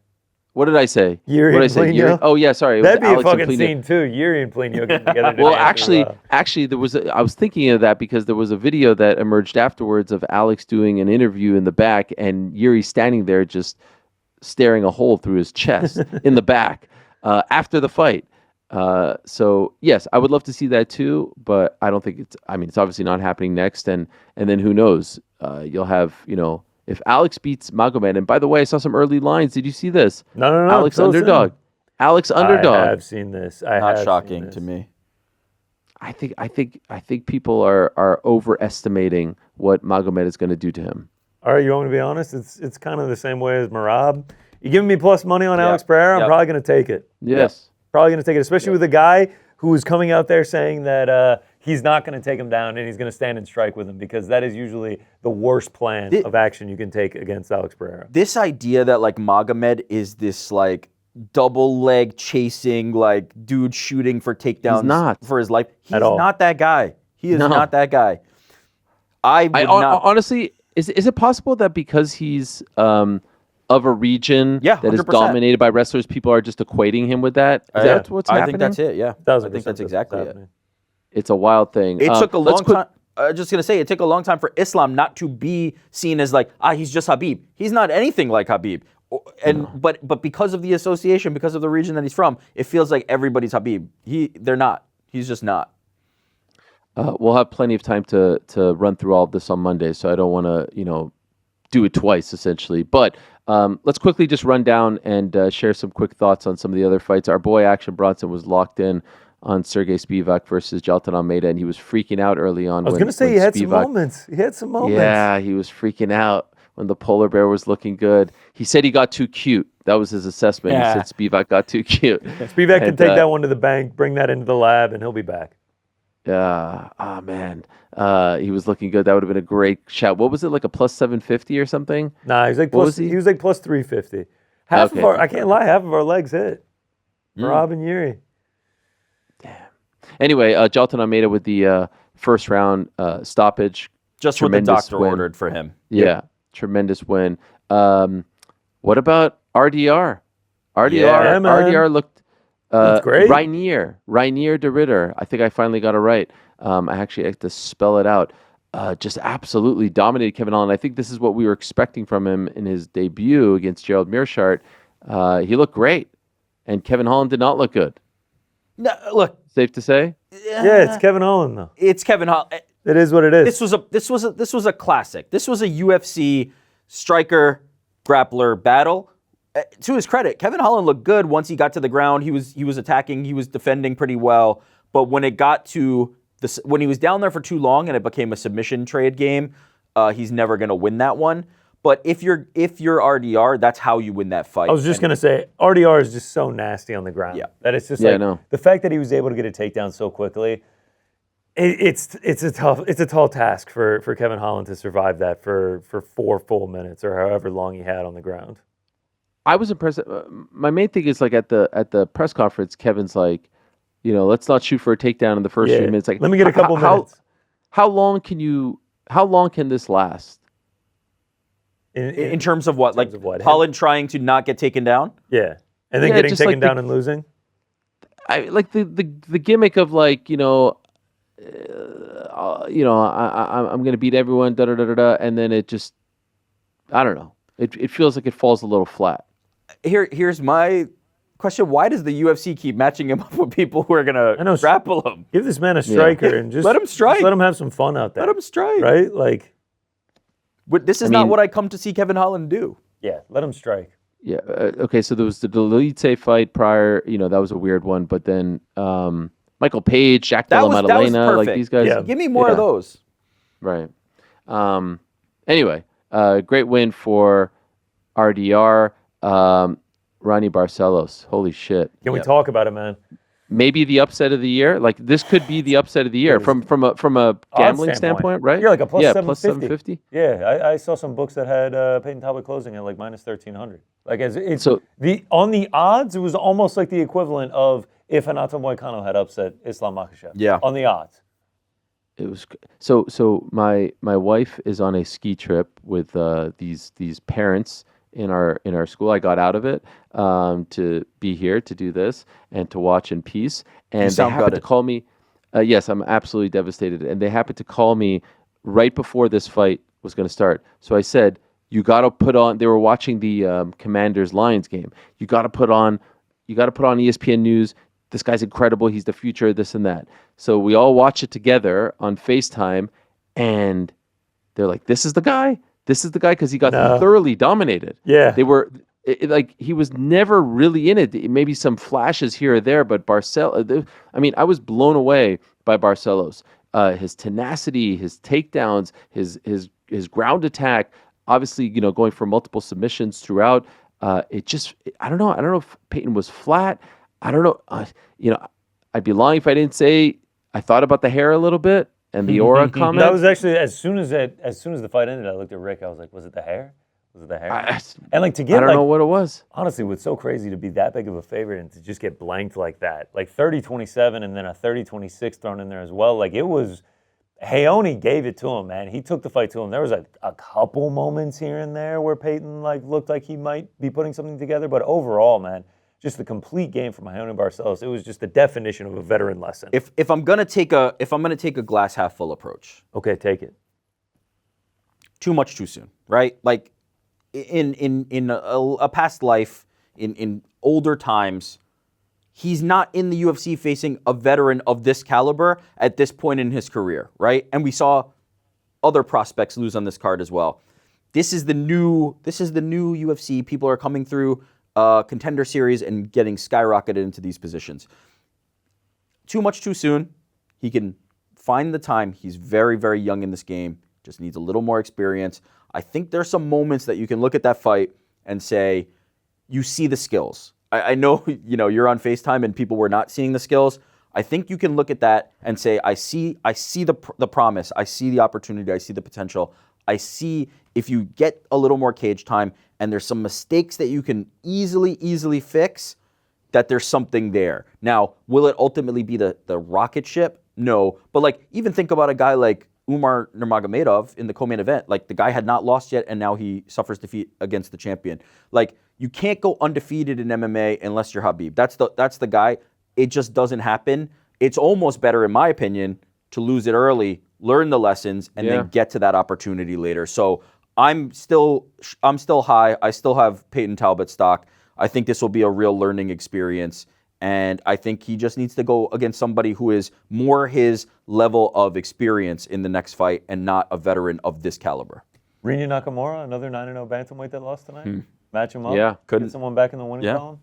What did I say? Jiri and Plinio? Oh, yeah, sorry. That'd be a fucking scene, too. Jiri and Plinio getting together. Well, actually, I was thinking of that because there was a video that emerged afterwards of Alex doing an interview in the back, and Jiri standing there just staring a hole through his chest in the back after the fight. So yes, I would love to see that too, but I don't think it's obviously not happening next. And then who knows, you'll have, if Alex beats Magomed, and by the way, I saw some early lines. Did you see this? No. Alex underdog. Alex underdog. I have seen this. Not shocking to me. I think people are overestimating what Magomed is going to do to him. All right, you want me to be honest? It's kind of the same way as Merab. You giving me plus money on Alex Pereira, I'm probably going to take it. Yes. Probably going to take it, especially with a guy who is coming out there saying that he's not going to take him down and he's going to stand and strike with him, because that is usually the worst plan of action you can take against Alex Pereira. This idea that like Magomed is this like double leg chasing like dude shooting for takedowns for his life. He's not that guy. He is not that guy. Honestly, is it possible that because he's of a region that 100%. Is dominated by wrestlers, people are just equating him with that? Is that what's happening? I think that's it, yeah. I think that's exactly it. It's a wild thing. It took a long time. Just going to say, it took a long time for Islam not to be seen as like, he's just Habib. He's not anything like Habib. But because of the association, because of the region that he's from, it feels like everybody's Khabib. They're not. He's just not. We'll have plenty of time to run through all of this on Monday, so I don't want to do it twice essentially. But let's quickly just run down and share some quick thoughts on some of the other fights. Our boy Action Bronson was locked in on Sergey Spivak versus Jailton Almeida, and he was freaking out early on. I was going to say he had some moments. He had some moments. Yeah, he was freaking out when the polar bear was looking good. He said he got too cute. That was his assessment. Yeah. He said Spivak got too cute. Spivak can take that one to the bank, bring that into the lab, and he'll be back. Man. He was looking good. That would have been a great shout. What was it, like a plus 750 or something? Nah, he was like plus 350. Half of our legs hit. Merab and Jiri. Damn. Anyway, Jailton Almeida with the first round stoppage. Just what the doctor ordered for him. Yeah, tremendous win. What about RDR? RDR looked great. Rainier de Ritter. I think I finally got it right. I actually had to spell it out. Just absolutely dominated Kevin Holland. I think this is what we were expecting from him in his debut against Gerald Meerschaert. He looked great, and Kevin Holland did not look good. No, look. Safe to say? Yeah, it's Kevin Holland though. It's Kevin Holland. It is what it is. This was a classic. This was a UFC striker grappler battle. To his credit, Kevin Holland looked good once he got to the ground. He was attacking. He was defending pretty well. But when it got to when he was down there for too long and it became a submission trade game, he's never going to win that one. But if you're RDR, that's how you win that fight. I was just going to say, RDR is just so nasty on the ground. Yeah. That it's just the fact that he was able to get a takedown so quickly, it's a tall task for Kevin Holland to survive that for 4 full minutes or however long he had on the ground. I was impressed. My main thing is like at the press conference, Kevin's like, let's not shoot for a takedown in the first few minutes. Like, let me get a couple minutes. How long can this last? In terms of what? Holland trying to not get taken down? Yeah. And then getting taken down and losing? I like the gimmick of like, I'm going to beat everyone, and then it just, I don't know. It feels like it falls a little flat. Here's my question. Why does the UFC keep matching him up with people who are going to grapple him? Give this man a striker and just let him strike. Just let him have some fun out there. Let him strike. Right? Like, but this is not what I come to see Kevin Holland do. Yeah, let him strike. Yeah. Okay, so there was the Dolidze fight prior. That was a weird one. But then Michael Page, Jack Della Maddalena, like these guys. Yeah. Give me more of those. Right. Anyway, great win for RDR. Ronnie Barcelos. Holy shit. Can we talk about it, man? Maybe the upset of the year. Like this could be the upset of the year from a gambling standpoint, right? Yeah, like a plus 750. Plus 750. Yeah, I saw some books that had Payton Talbott closing at like minus 1300. Like on the odds, it was almost like the equivalent of if Renato Moicano had upset Islam Makhachev. Yeah. On the odds. It was so my wife is on a ski trip with these parents in our school. I got out of it to be here to do this and to watch in peace. And they happened to call me. Yes, I'm absolutely devastated. And they happened to call me right before this fight was going to start. So I said, "You got to put on." They were watching the Commanders Lions game. You got to put on ESPN News. This guy's incredible. He's the future. This and that. So we all watch it together on FaceTime, and they're like, "This is the guy." This is the guy because he got thoroughly dominated. Yeah. They were he was never really in it. Maybe some flashes here or there, but Barcelos, I was blown away by Barcelos. His tenacity, his takedowns, his ground attack, obviously, going for multiple submissions throughout. I don't know. I don't know if Payton was flat. I don't know. I'd be lying if I didn't say I thought about the hair a little bit. And the aura comment. That was actually as soon as the fight ended, I looked at Rick. I was like, "Was it the hair? Was it the hair?" And like to get, I don't know what it was. Honestly, what's so crazy to be that big of a favorite and to just get blanked like that, like 30-27, and then a 30-26 thrown in there as well. Like it was, Helwani gave it to him, man. He took the fight to him. There was a couple moments here and there where Payton looked like he might be putting something together, but overall, man. Just the complete game from Helwani Barcelos. It was just the definition of a veteran lesson. If I'm gonna take a glass half full approach, okay, take it. Too much too soon, right? Like in a past life, in older times, he's not in the UFC facing a veteran of this caliber at this point in his career, right? And we saw other prospects lose on this card as well. This is the new UFC. People are coming through contender series and getting skyrocketed into these positions. Too much too soon. He can find the time. He's very, very young in this game. Just needs a little more experience. I think there's some moments that you can look at that fight and say, you see the skills. I know, you're on FaceTime and people were not seeing the skills. I think you can look at that and say, I see the promise. I see the opportunity. I see the potential. I see if you get a little more cage time and there's some mistakes that you can easily fix, that there's something there. Now, will it ultimately be the rocket ship? No. But even think about a guy like Umar Nurmagomedov in the co-main event. The guy had not lost yet and now he suffers defeat against the champion. You can't go undefeated in MMA unless you're Khabib. That's the guy. It just doesn't happen. It's almost better, in my opinion, to lose it early, learn the lessons, and then get to that opportunity later. So I'm still high. I still have Payton Talbott stock. I think this will be a real learning experience. And I think he just needs to go against somebody who is more his level of experience in the next fight and not a veteran of this caliber. Rinya Nakamura, another 9-0 bantamweight that lost tonight. Match him up. Yeah, Get someone back in the winning column.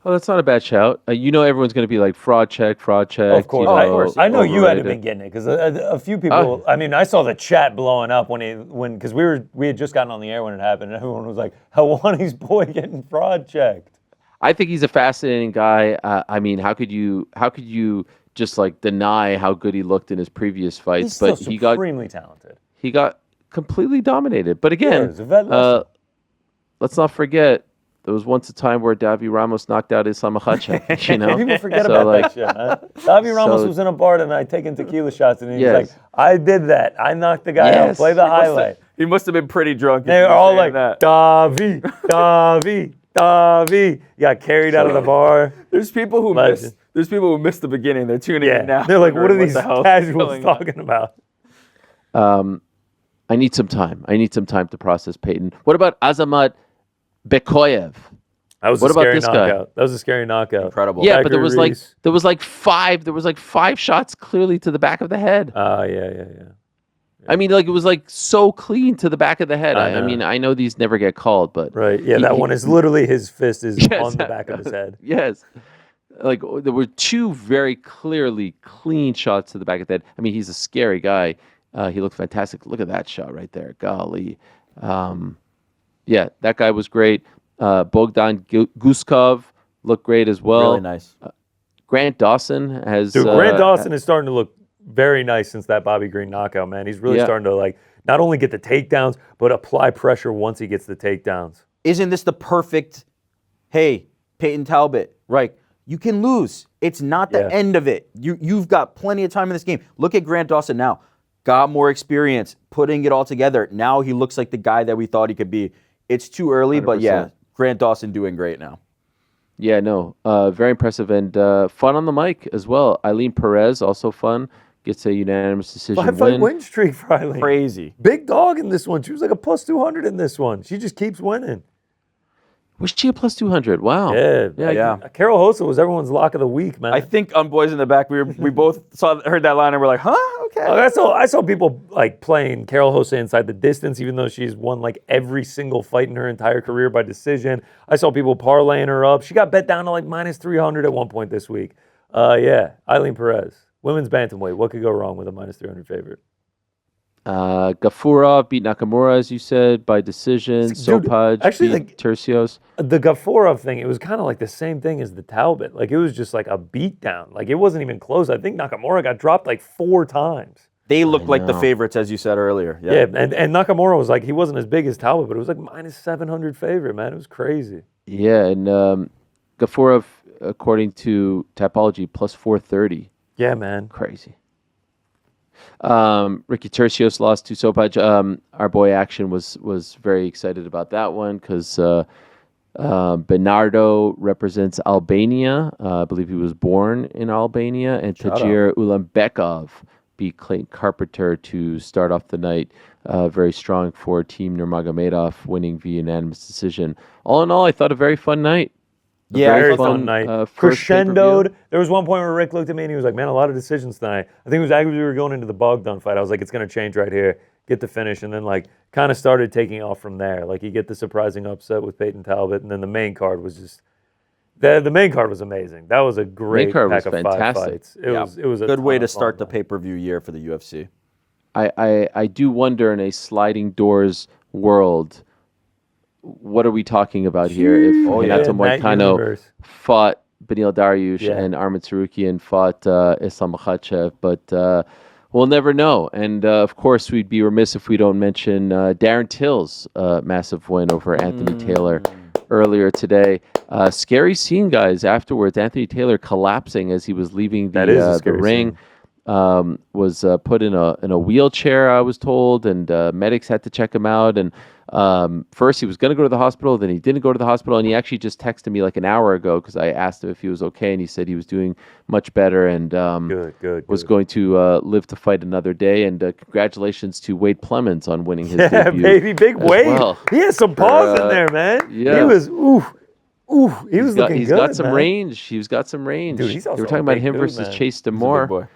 Oh, that's not a bad shout. Everyone's going to be like fraud check. Of course, I know you hadn't been getting it because a few people. I saw the chat blowing up because we had just gotten on the air when it happened, and everyone was like, "Helwani's boy getting fraud checked." I think he's a fascinating guy. How could you just deny how good he looked in his previous fights? He's still supremely talented. He got completely dominated. But again, let's not forget, there was once a time where Davi Ramos knocked out Islam Makhachev. People forget about that shit. Huh? Davi Ramos was in a bar tonight taking tequila shots, and he was like, "I did that. I knocked the guy out. Play the highlight." He must have been pretty drunk. They were all like, "Davi, Davi, Davi." He got carried out of the bar. There's people who missed. There's people who missed the beginning. They're tuning in now. They're like, "What are these casuals talking about?" I need some time. I need some time to process Payton. What about Azamat Bekoyev? That was a scary knockout. That was a scary knockout. Incredible. Yeah, but there was five shots clearly to the back of the head. Yeah. It was so clean to the back of the head. I know these never get called, but right. Yeah, that one is literally his fist is on the back of his head. Yes. There were two very clearly clean shots to the back of the head. He's a scary guy. He looked fantastic. Look at that shot right there. Golly. That guy was great. Bogdan Guskov looked great as well. Really nice. Grant Dawson has... Grant Dawson is starting to look very nice since that Bobby Green knockout, man. He's really starting to not only get the takedowns, but apply pressure once he gets the takedowns. Isn't this the perfect, hey, Payton Talbott, right? You can lose. It's not the end of it. You've got plenty of time in this game. Look at Grant Dawson now. Got more experience, putting it all together. Now he looks like the guy that we thought he could be. It's too early, 100%. But Grant Dawson doing great now. Yeah, no, very impressive and fun on the mic as well. Eileen Perez, also fun, gets a unanimous decision 5-fight win streak for Eileen. Crazy. Big dog in this one. She was like a plus 200 in this one. She just keeps winning. Was she a plus 200? Wow. Yeah. Carol Hossa was everyone's lock of the week, man. I think on Boys in the Back, we both heard that line and we're like, huh? Okay. I saw people playing Carol Hossa inside the distance, even though she's won every single fight in her entire career by decision. I saw people parlaying her up. She got bet down to minus 300 at one point this week. Eileen Perez, women's bantamweight. What could go wrong with a minus 300 favorite? Gafurov beat Nakamura, as you said, by decision. Sopaj beat Tercios. The Gafurov thing, it was kind of the same thing as the Talbot. It was just a beatdown. It wasn't even close. I think Nakamura got dropped 4 times. They looked like the favorites, as you said earlier. Yeah, and Nakamura was he wasn't as big as Talbot, but it was minus 700 favorite, man. It was crazy. Yeah, and Gafurov, according to Tapology, plus 430. Yeah, man. Crazy. Ricky Tercios lost to Sopaj. Our boy Action was very excited about that one because Bernardo represents Albania. I believe he was born in Albania. And Tajir Ulambekov beat Clayton Carpenter to start off the night very strong for Team Nurmagomedov, winning via unanimous decision. All in all, I thought a very fun night. Very fun night. Crescendoed. There was one point where Rick looked at me and he was like, man, a lot of decisions tonight. I think it was actually we were going into the Bogdan fight. I was like, it's going to change right here. Get the finish. And then like kind of started taking off from there. Like you get the surprising upset with Payton Talbott. And then the main card was just, the main card was amazing. That was a great pack of five fights. It was a good way to start the pay-per-view year for the UFC. I do wonder, in a sliding doors world, what are we talking about here? If Renato Moicano fought Beneil Dariush and Arman Tsarukyan fought Islam Makhachev, but we'll never know. And of course, we'd be remiss if we don't mention Darren Till's massive win over Anthony Taylor earlier today. Scary scene, guys. Afterwards, Anthony Taylor collapsing as he was leaving the ring. Was put in a wheelchair, I was told, and medics had to check him out. And first he was going to go to the hospital, then he didn't go to the hospital, and he actually just texted me like an hour ago because I asked him if he was okay, and he said he was doing much better and was going to live to fight another day. And congratulations to Wade Plemons on winning his debut. Baby, big Wade. Well. He has some paws in there, man. Yeah. He was he was looking good. He's got some range. He's got some range. Dude, he's also they were talking about him versus Chase Demore.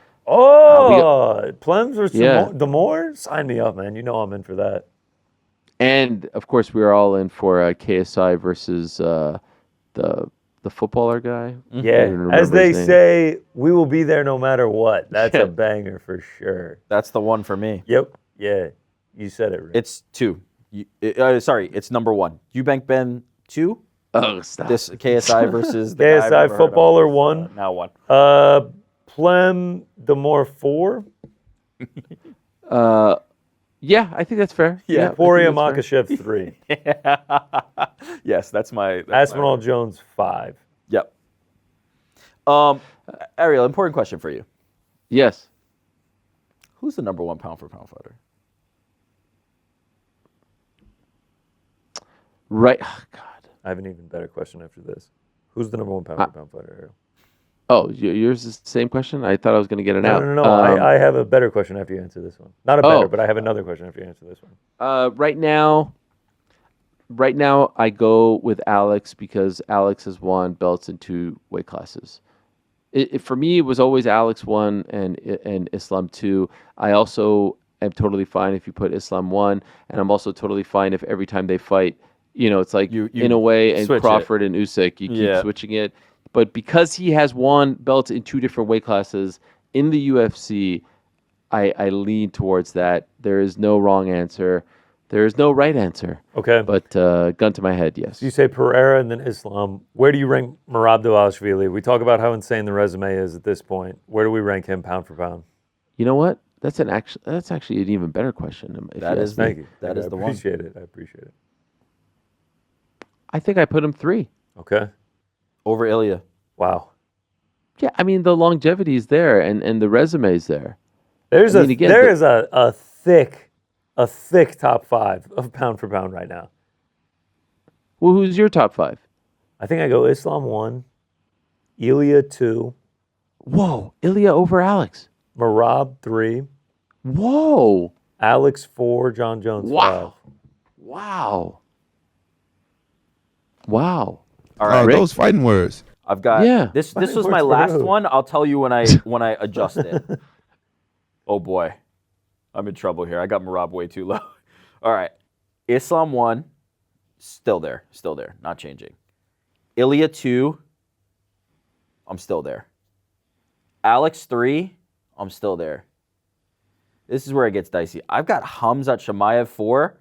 Plums versus Demore? Sign me up, man. You know I'm in for that. And of course, we are all in for KSI versus the footballer guy. Yeah, as they say, we will be there no matter what. That's a banger for sure. That's the one for me. Yep. Yeah, you said it right. It's 2. It's number 1. Eubank Ben 2. Oh, stop. This KSI versus the KSI footballer 1. Now 1. Plem Demore 4. Yeah, I think that's fair. Yeah, Poirier Makhachev 3. Yes, that's my. Aspinall Jones 5. Yep. Ariel, important question for you. Yes. Who's the number 1 pound for pound fighter? Right. Oh, God. I have an even better question after this. Who's the number 1 pound for pound fighter, Ariel? Oh, yours is the same question? I thought I was going to get it out. No. I have a better question after you answer this one. Not a better, but I have another question after you answer this one. Right now, I go with Alex because Alex has won belts in 2 weight classes. For me, it was always Alex 1 and Islam 2. I also am totally fine if you put Islam 1, and I'm also totally fine if every time they fight, it's like you in a way, and Crawford and Usyk, you keep switching it. But because he has won belts in 2 different weight classes in the UFC, I lean towards that. There is no wrong answer. There is no right answer. Okay. But gun to my head, yes. So you say Pereira and then Islam. Where do you rank Merab Dvalishvili? We talk about how insane the resume is at this point. Where do we rank him pound for pound? You know what? That's actually an even better question. Thank you. That is the one. I appreciate it. I think I put him 3. Okay. Over Ilya. Wow. Yeah, I mean the longevity is there and the resume is there. There is a thick top 5 of pound for pound right now. Well, who's your top 5? I think I go Islam 1, Ilya 2. Whoa, Ilya over Alex. Merab 3. Whoa. Alex 4, John Jones 5. Wow. All right, those fighting words. I've got this was my last one. I'll tell you when I adjust it. Oh boy. I'm in trouble here. I got Merab way too low. All right. Islam 1, still there, not changing. Ilya 2, I'm still there. Alex 3, I'm still there. This is where it gets dicey. I've got Khamzat Chimaev 4.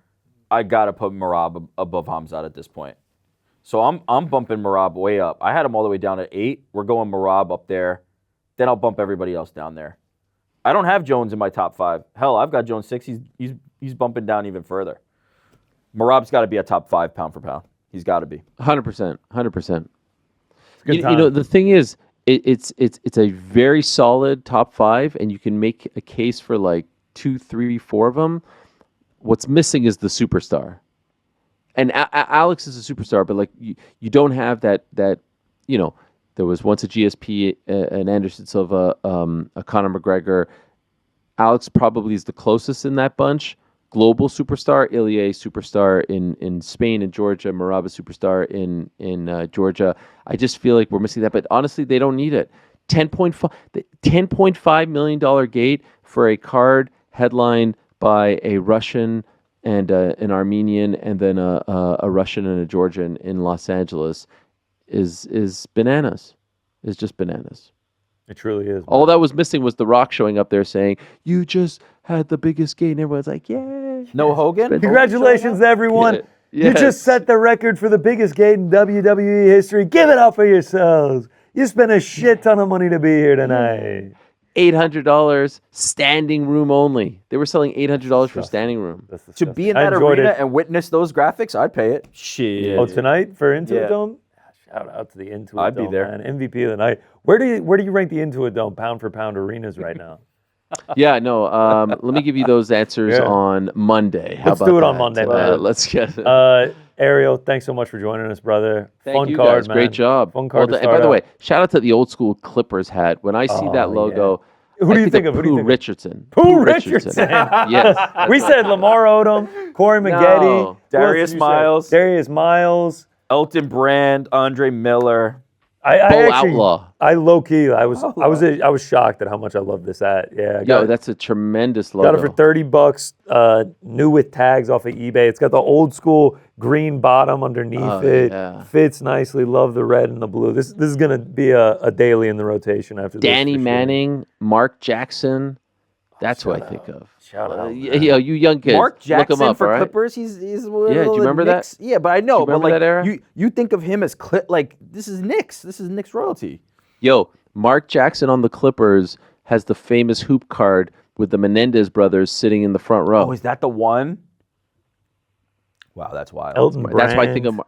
I got to put Merab above Khamzat at this point. So I'm bumping Merab way up. I had him all the way down at 8. We're going Merab up there. Then I'll bump everybody else down there. I don't have Jones in my top 5. Hell, I've got Jones 6. He's bumping down even further. Merab's got to be a top 5 pound for pound. He's got to be 100%. The thing is, it's a very solid top 5, and you can make a case for like 2, 3, 4 of them. What's missing is the superstar. And Alex is a superstar, but like you don't have that. There was once a GSP, an Anderson Silva, a Conor McGregor. Alex probably is the closest in that bunch. Global superstar, Ilie superstar in Spain and Georgia, Merab superstar in Georgia. I just feel like we're missing that. But honestly, they don't need it. $10.5 million gate for a card headlined by a Russian and an Armenian, and then a Russian and a Georgian in Los Angeles is bananas. It's just bananas. It truly is. All that was missing was The Rock showing up there saying, "You just had the biggest gate," and everyone's like, "Yeah." No Hogan? Congratulations, everyone. Yes. You just set the record for the biggest gate in WWE history. Give it up for yourselves. You spent a shit ton of money to be here tonight. $800 standing room only. They were selling $800 for standing room. To be in that arena and witness those graphics, I'd pay it. Shit. Oh, tonight for Intuit Dome? Shout out to the Intuit Dome. I'd be there. Man. MVP of the night. Where do you rank the Intuit Dome pound for pound arenas right now? Yeah, no. Let me give you those answers on Monday. How Let's about do it that? on Monday, man. Let's get it. Ariel, thanks so much for joining us, brother. Thank you, guys. Man. Great job. Fun card. And by the way, shout out to the old school Clippers hat. When I see that logo, who do you think of? Pooh Richardson. Pooh Richardson. Yes. We said Lamar Odom, Corey Maggette, Darius Miles, Elton Brand, Andre Miller. Outlaw. I low key. I was shocked at how much I love this hat. Yeah. That's a tremendous logo. Got it for $30. New with tags off of eBay. It's got the old school green bottom underneath it. Yeah. Fits nicely. Love the red and the blue. This is gonna be a daily in the rotation after this. Danny Manning, Mark Jackson. That's what I think of. Shout out. You young kids. Mark Jackson look him up, for right? Clippers. He's do you remember Knicks. that? Yeah, but I know. Remember that era? You think of him as this is Knicks. This is Knicks royalty. Yo, Mark Jackson on the Clippers has the famous hoop card with the Menendez brothers sitting in the front row. Oh, is that the one? Wow, that's wild. Elton Brand. That's why I think of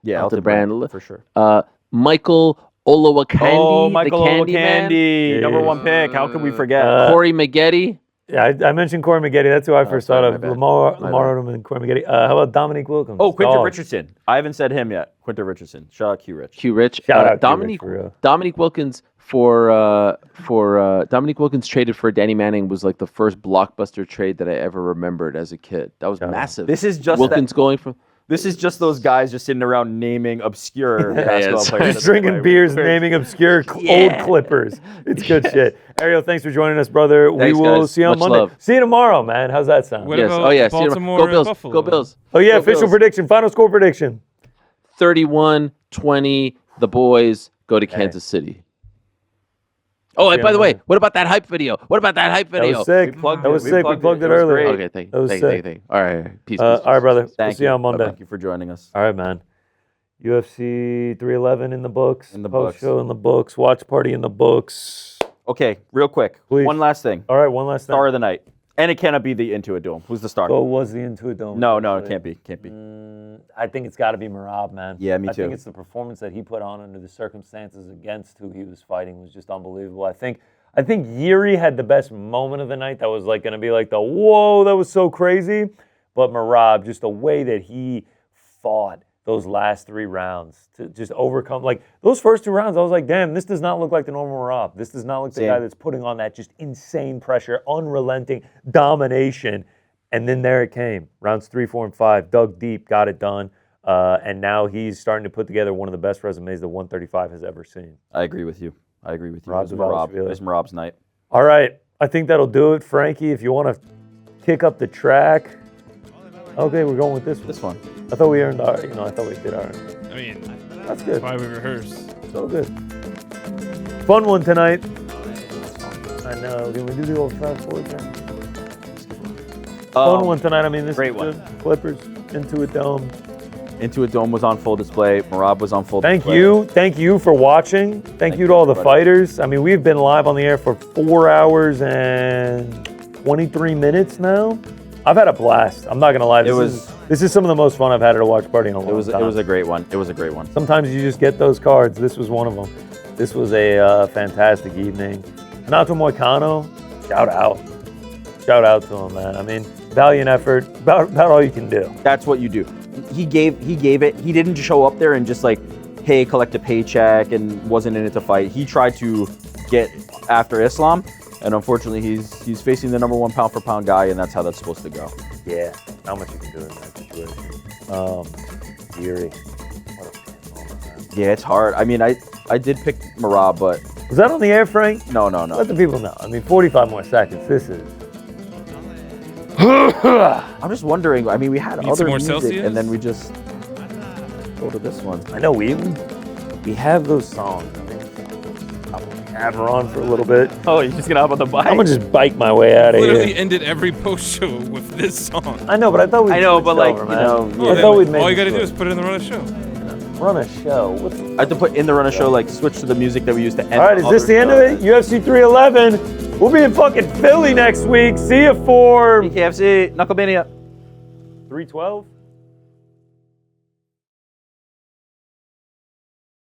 Elton Brand for sure. Michael Olowokandi. Oh, Michael the Candy Olowokandi, Man. number one pick. How could we forget? Corey Maggette. Yeah, I mentioned Corey Maggette. That's who I first thought of. Lamar Odom and Corey Maggette. How about Dominique Wilkins? Oh, Quinton Richardson. I haven't said him yet. Quinton Richardson. Shout out Q Rich. Q Rich. Shout out Dominique. Dominique Wilkins Dominique Wilkins traded for Danny Manning was like the first blockbuster trade that I ever remembered as a kid. That was massive. This is just Wilkins going from. This is just those guys just sitting around naming obscure basketball players. Just drinking beers, naming obscure old Clippers. It's good shit. Ariel, thanks for joining us, brother. Thanks, we will guys. see you on Much Monday. love. See you tomorrow, man. How's that sound? What about Baltimore Go Bills. Buffalo? Go Bills. Oh, yeah, Go official Bills. prediction. Final score prediction. 31-20. The boys go to Kansas City. Oh, and by the way, what about that hype video? What about that hype video? That was sick. We plugged it earlier. Okay, thank you. All right, peace. All right, brother. We'll see you on Monday. Thank you for joining us. All right, man. UFC 311 in the books. In the Post books. show in the books. Watch party in the books. Okay, real quick. Please. One last thing. All right, one last thing. Star of the night. And it cannot be the Intuit Dome. Who's the star? So was the Intuit Dome. No, it can't be. I think it's got to be Merab, man. Yeah, me too. I think it's the performance that he put on under the circumstances against who he was fighting was just unbelievable. I think Jiri had the best moment of the night. That was like going to be like the whoa, that was so crazy. But Merab, just the way that he fought those last 3 rounds to just overcome, like those first 2 rounds, I was like, damn, this does not look like the normal Merab. This does not look the guy that's putting on that just insane pressure, unrelenting domination. And then there it came. Rounds 3, 4, and 5, dug deep, got it done. And now he's starting to put together one of the best resumes that 135 has ever seen. I agree with you. Merab It's Merab's night. All right. I think that'll do it. Frankie, if you want to kick up the track. Okay, we're going with this one. I thought we earned our, I thought we did our. I mean, that's good. That's why we rehearsed. So good. Fun one tonight. I know. Can we do the old fast forward thing? Fun one tonight. I mean, this great is one. good. Clippers, Intuit Dome. Intuit Dome was on full display. Merab was on full display. Thank you for watching. Thank you to all the fighters. I mean, we've been live on the air for 4 hours and 23 minutes now. I've had a blast. I'm not gonna lie. This is some of the most fun I've had at a watch party in a long time. It was a great one. It was a great one. Sometimes you just get those cards. This was one of them. This was a fantastic evening. Renato Moicano, shout out. Shout out to him, man. I mean, valiant effort. About all you can do. That's what you do. He gave it. He didn't show up there and just like, hey, collect a paycheck and wasn't in it to fight. He tried to get after Islam. And unfortunately, he's facing the number 1 pound for pound guy, and that's how that's supposed to go. Yeah, not much you can do in that situation. Jiri. Yeah, it's hard. I mean, I did pick Merab, but... Was that on the air, Frank? No. Let the people know. I mean, 45 more seconds. This is... I'm just wondering. I mean, we had other more music, Celsius? and then we just go to this one. I know we have those songs. I'll have her on for a little bit. Oh, you're just gonna hop on the bike? I'm gonna just bike my way out of Literally here. ended every post show with this song. I know, but I thought we'd but like, over, you man. know, I thought we'd make all you it gotta do switch. is put it in the run of the show. Run a show. I have to put in the run of show, like switch to the music that we used to end. All right, is this the end of it? UFC 311. We'll be in fucking Philly next week. See you for KFC, Knucklemania. 312.